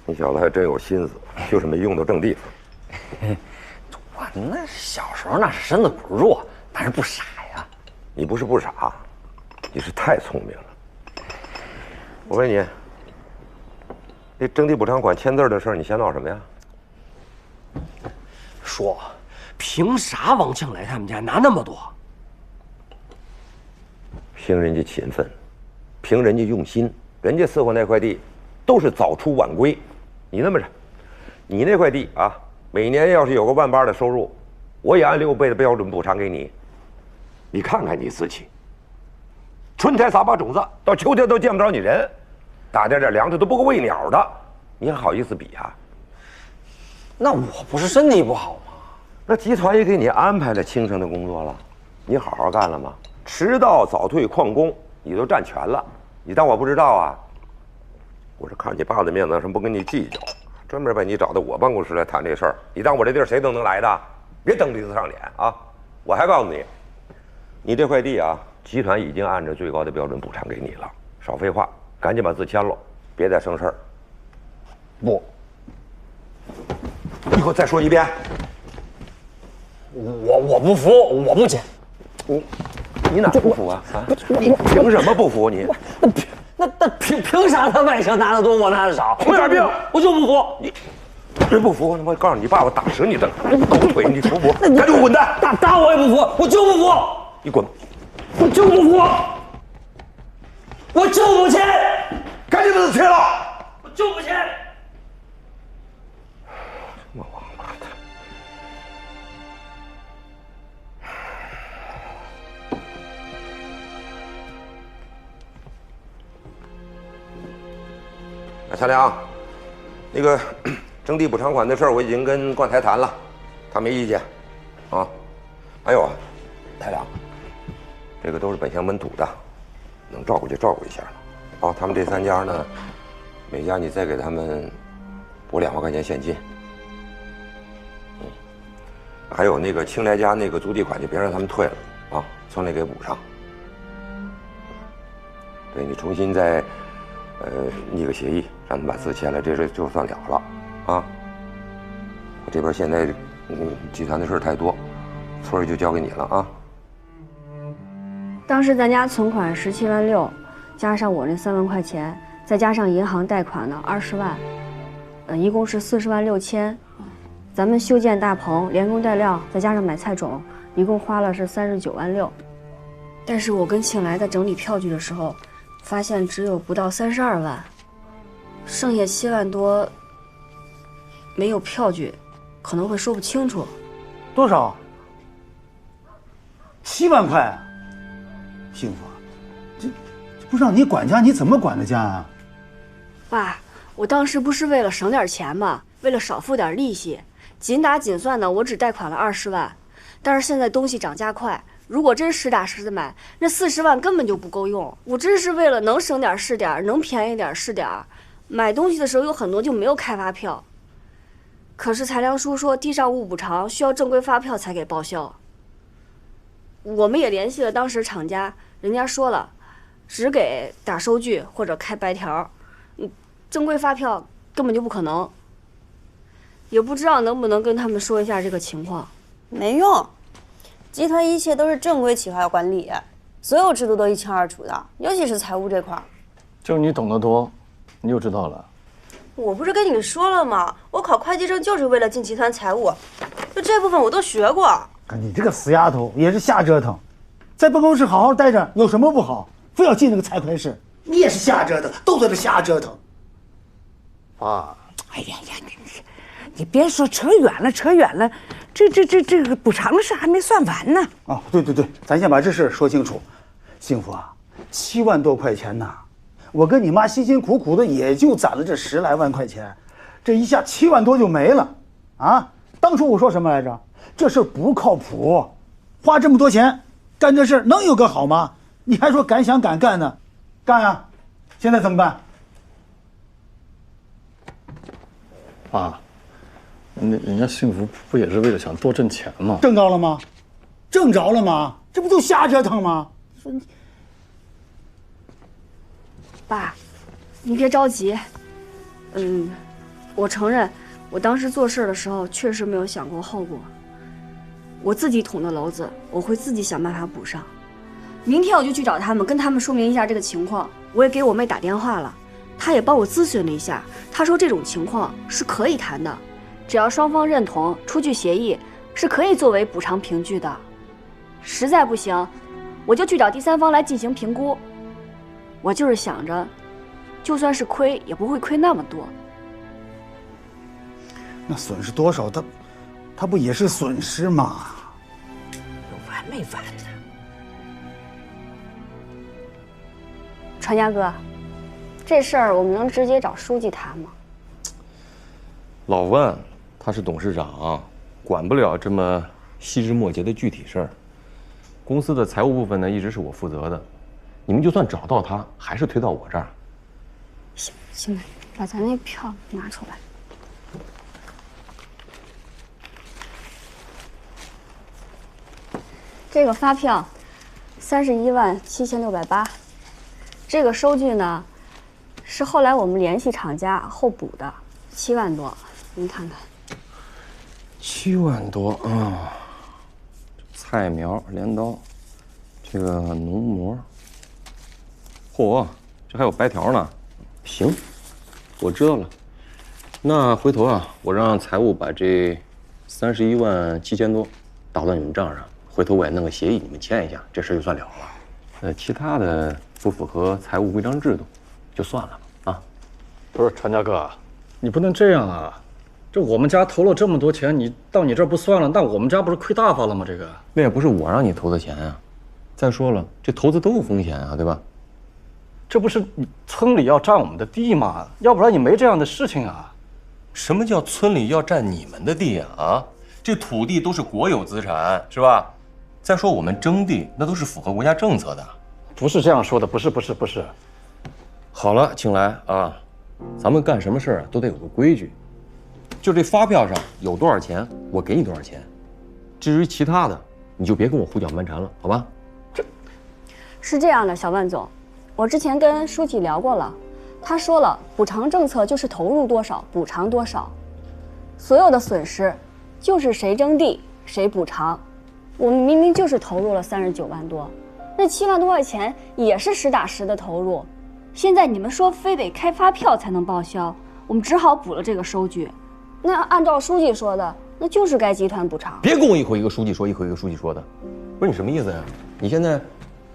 你小子还真有心思，就是没用到正地方。我那小时候那是身子骨弱，但是不傻呀。你不是不傻，你是太聪明了。我问你，那征地补偿款签字的事儿，你先闹什么呀？叔，凭啥王庆来他们家拿那么多？凭人家勤奋，凭人家用心，人家伺候那块地都是早出晚归。你那么着，你那块地啊，每年要是有个1万8的收入，我也按6倍的标准补偿给你。你看看你自己，春天撒把种子，到秋天都见不着你人，打点粮食都不够喂鸟的，你还好意思比啊？那我不是身体不好吗？那集团也给你安排了轻省的工作了，你好好干了吗？迟到早退旷工你都占全了，你当我不知道啊？我是看你爸的面子上不跟你计较，专门把你找到我办公室来谈这事儿。你当我这地儿谁都能来的？别蹬鼻子上脸啊！我还告诉你，你这块地啊，集团已经按照最高的标准补偿给你了。少废话，赶紧把字签了，别再生事儿。不，你给我再说一遍。我不服，我不签。你哪不服啊？啊？你凭什么不服你？那凭啥他外销拿得多，我拿得少？我啥病？我就不服。你真不服？我告诉你爸，我打折你的狗腿！你服不服？赶紧滚蛋！打我也不服，我就不服！你滚！我就不服！我就不签！赶紧把字签了！我就不签！我王八蛋！小梁，那个征地补偿款的事儿，我已经跟冠台谈了，他没意见，啊。还有啊，台梁，这个都是本乡本土的，能照顾就照顾一下了。啊，他们这3家呢，每家你再给他们补2万块钱现金。还有那个青来家那个租地款就别让他们退了啊，村里给补上。对你重新再拟个协议，让他们把字签了，这事就算了了啊。我这边现在集团的事太多，村儿就交给你了啊。当时咱家存款17万6，加上我那3万块钱，再加上银行贷款的20万，一共是40万6千。咱们修建大棚，连工带料，再加上买菜种，一共花了是39万6。但是我跟庆来在整理票据的时候，发现只有不到32万，剩下7万多没有票据，可能会说不清楚。多少？7万块。幸福，这不让你管家，你怎么管得家啊？爸，我当时不是为了省点钱吗？为了少付点利息，紧打紧算的，我只贷款了20万。但是现在东西涨价快，如果真实打实的买，那40万根本就不够用。我真是为了能省点是点，能便宜点是点。买东西的时候有很多就没有开发票，可是裁量书说地上物补偿需要正规发票才给报销。我们也联系了当时厂家，人家说了，只给打收据或者开白条，正规发票根本就不可能。也不知道能不能跟他们说一下这个情况。没用，集团一切都是正规企划管理，所有制度都一清二楚的，尤其是财务这块。就你懂得多，你就知道了。我不是跟你们说了吗？我考会计证就是为了进集团财务，就这部分我都学过。你这个死丫头也是瞎折腾，在办公室好好待着有什么不好？非要进那个财会室，你也是瞎折腾，都在这瞎折腾。爸，哎呀呀，你别说扯远了，扯远了，这个补偿的事还没算完呢。哦，对，咱先把这事说清楚。幸福啊，7万多块钱呐，我跟你妈辛辛苦苦的也就攒了这10来万块钱，这一下7万多就没了啊！当初我说什么来着？这事不靠谱，花这么多钱干这事能有个好吗？你还说敢想敢干呢，干啊！现在怎么办？爸，人家幸福不也是为了想多挣钱吗？挣着了吗？挣着了吗？这不就瞎折腾吗？说你，爸，你别着急。我承认，我当时做事的时候确实没有想过后果。我自己捅的娄子，我会自己想办法补上。明天我就去找他们，跟他们说明一下这个情况。我也给我妹打电话了，她也帮我咨询了一下，她说这种情况是可以谈的，只要双方认同，出具协议，是可以作为补偿凭据的。实在不行，我就去找第三方来进行评估。我就是想着，就算是亏，也不会亏那么多。那损失多少，他不也是损失吗？有完没完的？传家哥，这事儿我们能直接找书记谈吗？老万他是董事长，管不了这么细枝末节的具体事儿。公司的财务部分呢，一直是我负责的。你们就算找到他，还是推到我这儿。行了，把咱那票拿出来。这个发票317680，这个收据呢，是后来我们联系厂家后补的，7万多，您看看。7万多啊！菜苗、镰刀，这个农模，嚯，这还有白条呢。行，我知道了。那回头啊，我让财务把这317000多打到你们账上。回头我也弄个协议，你们签一下，这事就算了了。其他的不符合财务规章制度，就算了吧。啊，不是传家哥，你不能这样啊！这我们家投了这么多钱，你到你这儿不算了，那我们家不是亏大发了吗？这个那也不是我让你投的钱啊。再说了，这投资都有风险啊，对吧？这不是你村里要占我们的地吗？要不然你没这样的事情啊。什么叫村里要占你们的地啊？啊，这土地都是国有资产，是吧？再说我们征地，那都是符合国家政策的。不是这样说的，不是。好了，庆来啊，咱们干什么事儿都得有个规矩。就这发票上有多少钱，我给你多少钱。至于其他的，你就别跟我胡搅蛮缠了，好吧？是这样的，小万总，我之前跟书记聊过了，他说了，补偿政策就是投入多少补偿多少，所有的损失就是谁征地谁补偿。我们明明就是投入了39万多，那7万多块钱也是实打实的投入。现在你们说非得开发票才能报销，我们只好补了这个收据。那按照书记说的，那就是该集团补偿。别跟我一口一个书记说，一口一个书记说的，不是你什么意思呀？你现在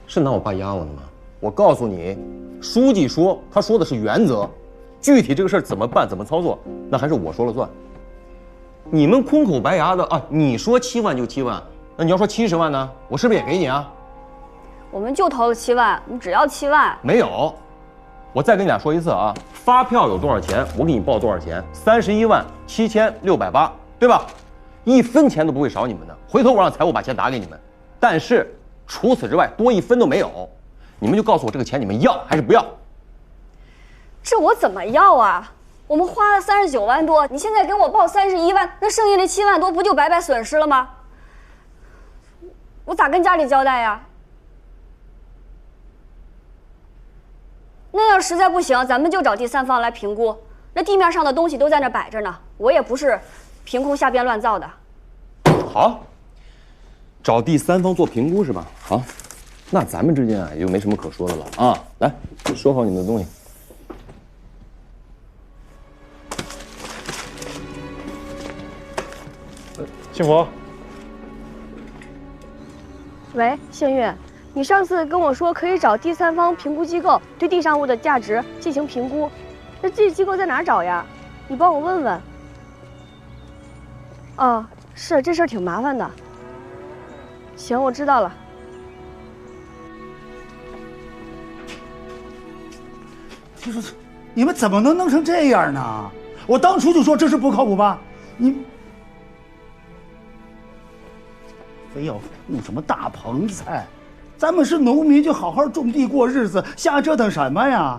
是拿我爸压我呢吗？我告诉你，书记说他说的是原则，具体这个事儿怎么办怎么操作，那还是我说了算。你们空口白牙的啊，你说7万就7万。那你要说70万呢？我是不是也给你啊？我们就投了7万，我们只要7万。没有，我再跟你俩说一次啊，发票有多少钱，我给你报多少钱，317680，对吧？1分钱都不会少你们的。回头我让财务把钱打给你们，但是除此之外多1分都没有。你们就告诉我这个钱你们要还是不要？这我怎么要啊？我们花了39万多，你现在给我报31万，那剩下的7万多不就白白损失了吗？我咋跟家里交代呀？那要实在不行，咱们就找第三方来评估。那地面上的东西都在那摆着呢，我也不是凭空瞎编乱造的。好，找第三方做评估是吧？好，那咱们之间啊也就没什么可说的了啊。来，收好你们的东西。幸福。喂，幸运，你上次跟我说可以找第三方评估机构对地上物的价值进行评估，那这机构在哪儿找呀？你帮我问问。哦，是，这事儿挺麻烦的。行，我知道了。你们怎么能弄成这样呢？我当初就说这事不靠谱吧？你非要弄什么大棚菜？咱们是农民，就好好种地过日子，瞎折腾什么呀？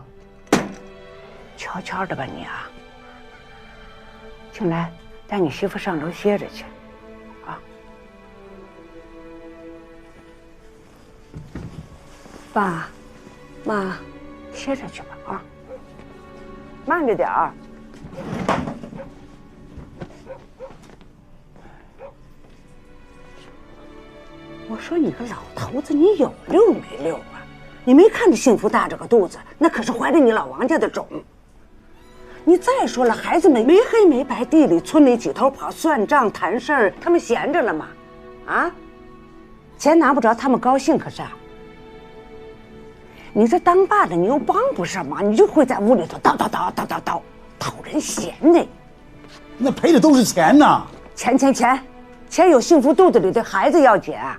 悄悄的吧你啊！庆来，带你媳妇上楼歇着去，啊。爸，妈，歇着去吧啊，慢着点儿。我说你个老头子，你有溜没溜啊？你没看着幸福大着个肚子，那可是怀着你老王家的种。你再说了，孩子们没黑没白，地里村里几头跑，算账谈事儿，他们闲着了吗？啊，钱拿不着，他们高兴可是啊。你这当爸的，你又帮不上忙，你就会在屋里头叨讨人嫌呢。那赔的都是钱呐！钱有幸福肚子里的孩子要紧啊。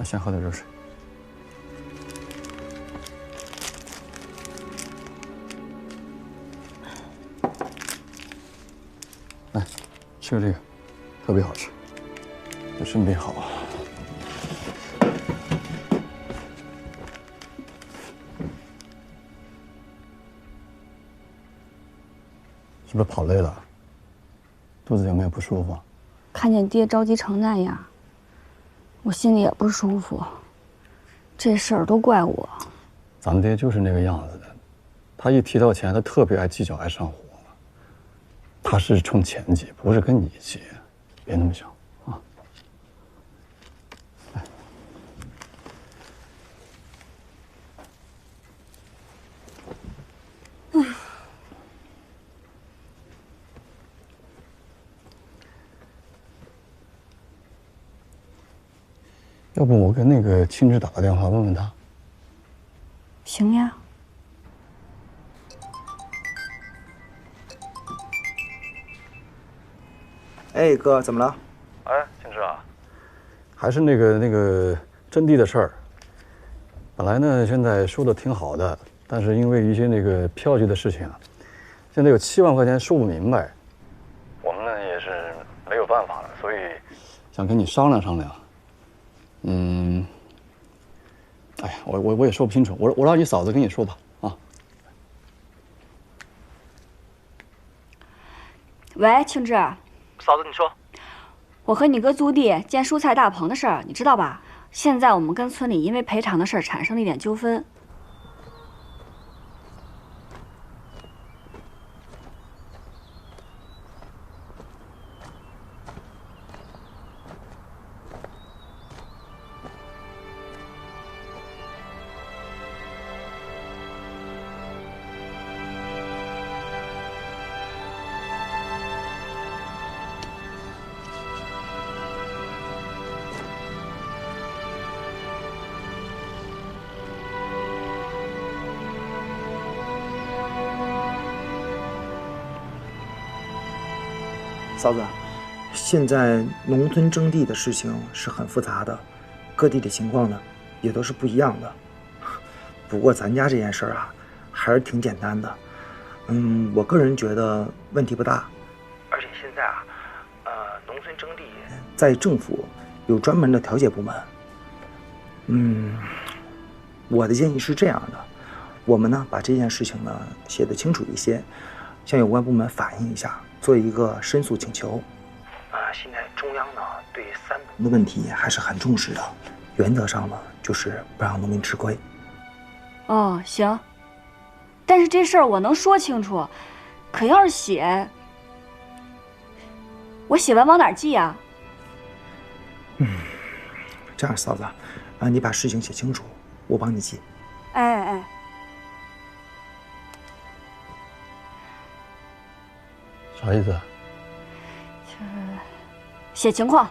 那先喝点热水。来，吃个这个，特别好吃，对身体好。是不是跑累了？肚子有没有不舒服？看见爹着急成那样，我心里也不舒服。这事儿都怪我。咱爹就是那个样子的，他一提到钱，他特别爱计较，爱上火。他是冲钱急，不是跟你急，别那么想啊。来，要不我跟那个青芝打个电话问问他。行呀。哎，哥，怎么了？哎，青芝啊，还是那个征地的事儿。本来呢，现在说的挺好的，但是因为一些那个票据的事情啊，现在有7万块钱说不明白。我们呢也是没有办法了，所以想跟你商量商量。哎呀，我也说不清楚，我让你嫂子跟你说吧啊。喂，青芝。嫂子，你说，我和你哥租地建蔬菜大棚的事儿，你知道吧？现在我们跟村里因为赔偿的事儿产生了一点纠纷。嫂子，现在农村征地的事情是很复杂的，各地的情况呢也都是不一样的。不过咱家这件事儿啊，还是挺简单的。我个人觉得问题不大。而且现在啊，农村征地在政府有专门的调解部门。我的建议是这样的，我们呢把这件事情呢写得清楚一些，向有关部门反映一下。做一个申诉请求。现在中央呢对3农的问题还是很重视的，原则上呢就是不让农民吃亏。哦，行。但是这事儿我能说清楚，可要是写，我写完往哪儿寄啊？这样，嫂子，你把事情写清楚，我帮你记。哎。啥意思？写情况。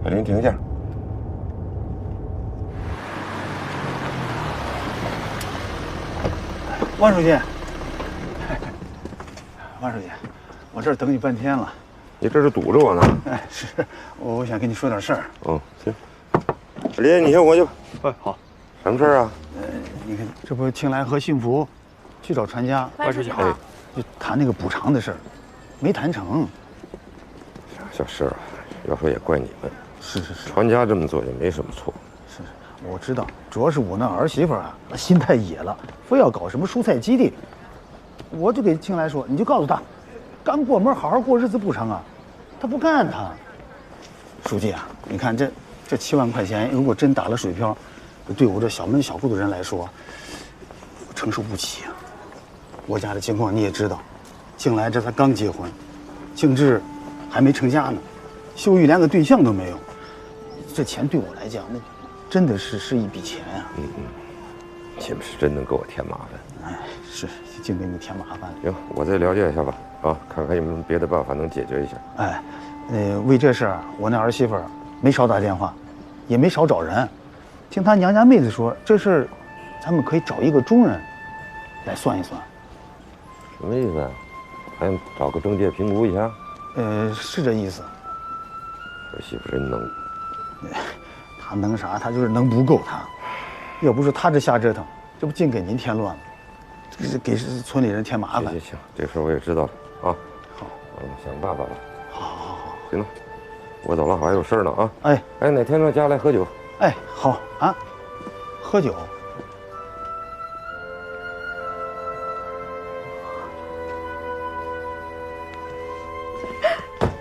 把您停一下。万书记，万书记，我这儿等你半天了。你这是堵着我呢？哎，是，我想跟你说点事儿。行。林，你先回去吧。哎，好。什么事儿啊？你看，这不庆来和幸福去找船家，万书记好，就谈那个补偿的事儿，没谈成。小事啊，要说也怪你们。是，船家这么做也没什么错。是，我知道，主要是我那儿媳妇啊，心太野了，非要搞什么蔬菜基地。我就给庆来说，你就告诉他，刚过门好好过日子不成啊？他不干他。书记啊，你看这7万块钱，如果真打了水漂，对我这小门小户的人来说，我承受不起啊。我家的情况你也知道，庆来这才刚结婚，庆志还没成家呢，秀玉连个对象都没有。这钱对我来讲，那真的是一笔钱啊。你们是真能给我添麻烦。哎，是净给你添麻烦。行，我再了解一下吧，看看有没有别的办法能解决一下。哎，为这事儿，我那儿媳妇没少打电话，也没少找人。听她娘家妹子说，这事儿咱们可以找一个中人来算一算。什么意思啊？还找个中介评估一下？是这意思。儿媳妇真能。他能啥？他就是能不够他。要不是他这瞎折腾，这不净给您添乱了，这给村里人添麻烦。行，这事我也知道了啊。好，想办法吧。好，行了，我走了，我还有事呢啊。哎，哪天到家来喝酒？哎，好啊，喝酒。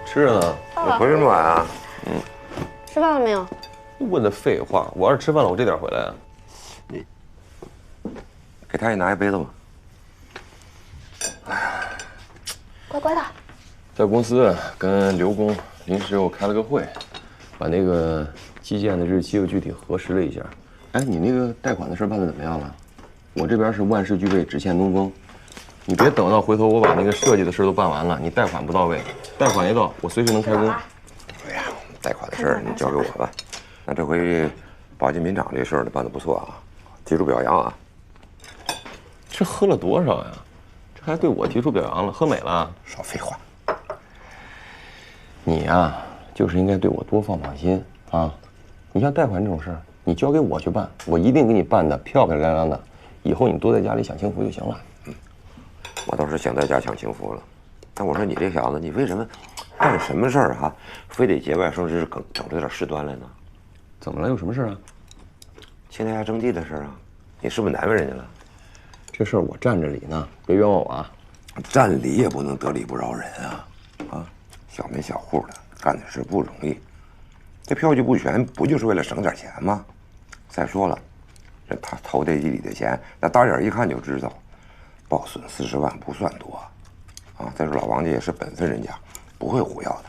吃着呢。你回这么晚啊？吃饭了没有？问的废话，我要是吃饭了，我这点回来啊。给他也拿一杯子吧。乖乖的。在公司跟刘工临时又开了个会，把那个基建的日期又具体核实了一下。哎，你那个贷款的事办得怎么样了？我这边是万事俱备，只欠东风。你别等到回头我把那个设计的事都办完了，你贷款不到位，贷款一到，我随时能开工。哎呀，贷款的事儿你交给我吧。那这回保健品厂这事儿办得不错啊，提出表扬啊。这喝了多少呀？这还对我提出表扬了，喝美了？少废话。你呀，就是应该对我多放心啊！你像贷款这种事儿，你交给我去办，我一定给你办得漂漂亮亮的。以后你多在家里享清福就行了。我倒是想在家享清福了，但我说你这小子，你为什么干什么事儿啊，非得节外生枝，整出点事端来呢？怎么了？有什么事啊？青台崖征地的事啊，你是不是难为人家了？这事儿我占着理呢，别冤枉我啊！占理也不能得理不饶人啊！啊，小门小户的干的事不容易，这票据不全，不就是为了省点钱吗？再说了，这他投这地里的钱，那大眼一看就知道，报损40万不算多，啊！再说老王家也是本分人家，不会胡要的。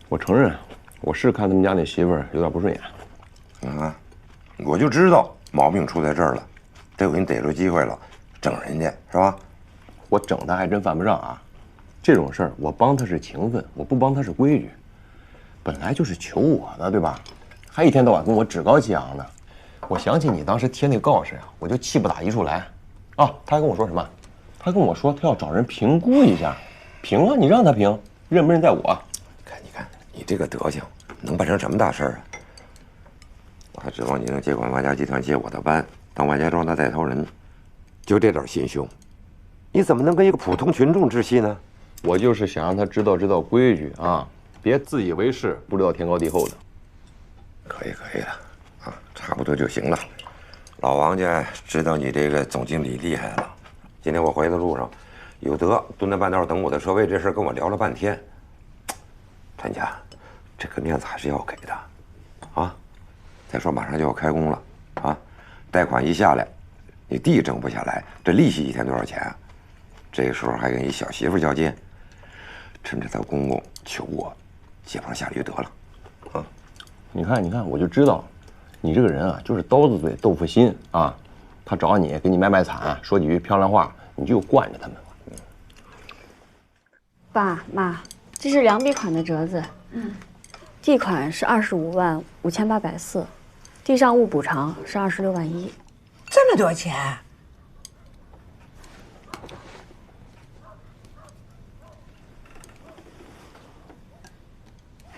我承认，我是看他们家那媳妇儿有点不顺眼。啊，我就知道毛病出在这儿了，这回你逮着机会了，整人家是吧？我整他还真犯不上啊。这种事儿我帮他是情分，我不帮他是规矩。本来就是求我的，对吧？还一天到晚跟我趾高气扬的。我想起你当时贴那告示啊，我就气不打一处来。啊，他还跟我说什么？他跟我说他要找人评估一下。评啊，你让他评，认不认在我。看你这个德行，能办成什么大事儿啊？我还指望你能接管万家集团，接我的班，当万家庄的带头人。就这点心胸，你怎么能跟一个普通群众置气呢？我就是想让他知道规矩啊，别自以为是，不知道天高地厚的。可以了，啊，差不多就行了。老王家知道你这个总经理厉害了。今天我回的路上，有德蹲在半道等我的车位，这事跟我聊了半天。陈家，这个面子还是要给的，啊。再说马上就要开工了，啊，贷款一下来，你地挣不下来，这利息一天多少钱啊？这个时候还跟一小媳妇较劲，趁着他公公求我，借帮下驴得了，啊！你看，我就知道，你这个人啊，就是刀子嘴豆腐心啊。他找你给你卖惨，说几句漂亮话，你就惯着他们。爸妈，这是2笔款的折子，地款是255840，地上物补偿是26万1。这么多钱？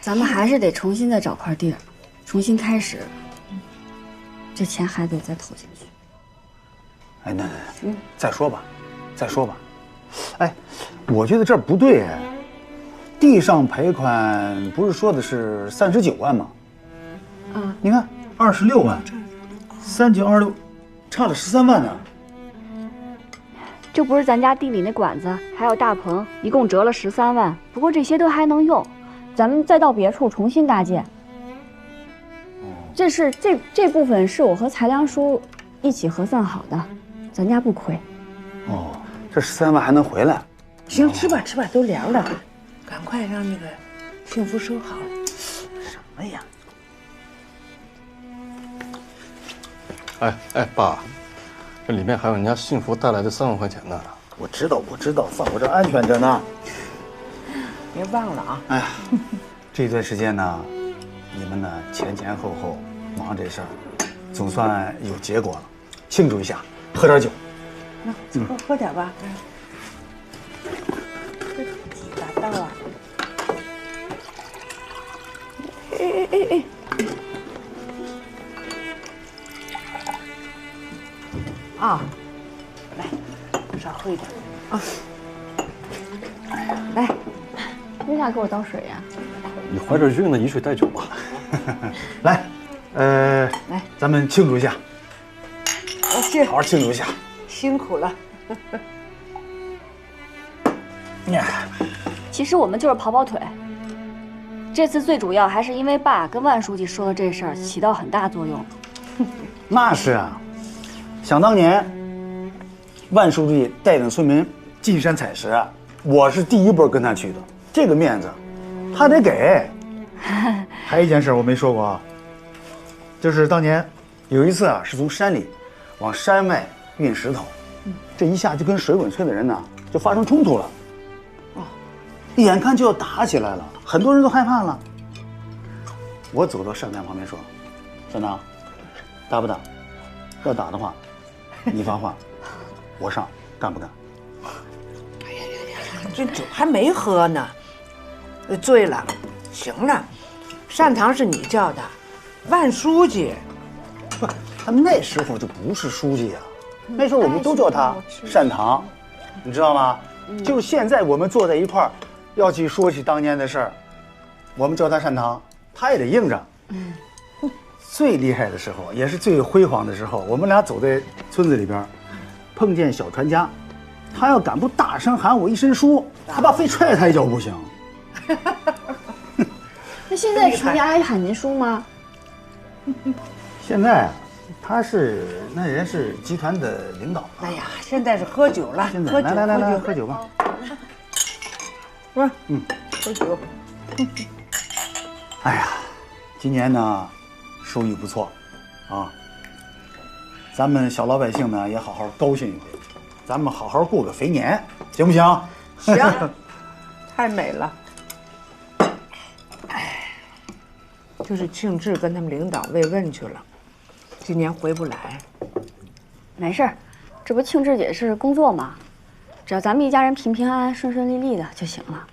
咱们还是得重新再找块地儿，重新开始。这钱还得再投进去。哎，那再说吧。哎，我觉得这不对哎。地上赔款不是说的是39万吗？啊，你看26万，3926，差了13万呢。这不是咱家地里那管子，还有大棚，一共折了13万。不过这些都还能用，咱们再到别处重新搭建。这部分是我和裁量叔一起核算好的，咱家不亏。哦，这13万还能回来？行，吃吧，都凉了，赶快让那个幸福收好。什么呀？哎，爸，这里面还有人家幸福带来的3万块钱呢。我知道，放我这安全着呢。别忘了啊！哎呀，这段时间呢，你们呢前后忙这事儿，总算有结果了，庆祝一下，喝点酒。那喝点吧。这几把刀啊？哎，啊，来，少喝一点啊。来，为啥给我倒水呀？你怀着孕呢，以水代酒吧。来，来，咱们庆祝一下，是，好好庆祝一下。辛苦了。其实我们就是跑跑腿。这次最主要还是因为爸跟万书记说的这事儿起到很大作用。那是啊，想当年，万书记带领村民进山采石，我是第一波跟他去的，这个面子他得给。还有一件事我没说过啊，就是当年有一次啊，是从山里往山外运石头，这一下就跟水滚村的人呢就发生冲突了。眼看就要打起来了，很多人都害怕了。我走到单堂旁边说：“单堂，打不打？要打的话，你发话，我上，干不干？”这酒还没喝呢，醉了。行了，单堂是你叫的，万书记。不，他那时候就不是书记啊，那时候我们都叫他单堂，你知道吗？就是现在我们坐在一块儿。要去说起当年的事儿，我们叫他单堂，他也得应着。最厉害的时候，也是最辉煌的时候，我们俩走在村子里边，碰见小船家，他要敢不大声喊我一声叔，他爸非踹他一脚不行。那现在船家还喊您叔吗？现在啊，他是那人是集团的领导。哎呀，现在是喝酒了，现在喝酒，来喝酒吧。说，喝酒。哎呀，今年呢，收益不错，啊，咱们小老百姓呢也好好高兴一回，咱们好好过个肥年，行不行？行，太美了。哎，就是庆志跟他们领导慰问去了，今年回不来。没事儿，这不庆志也是工作吗？只要咱们一家人平平安安、顺顺利利的就行了。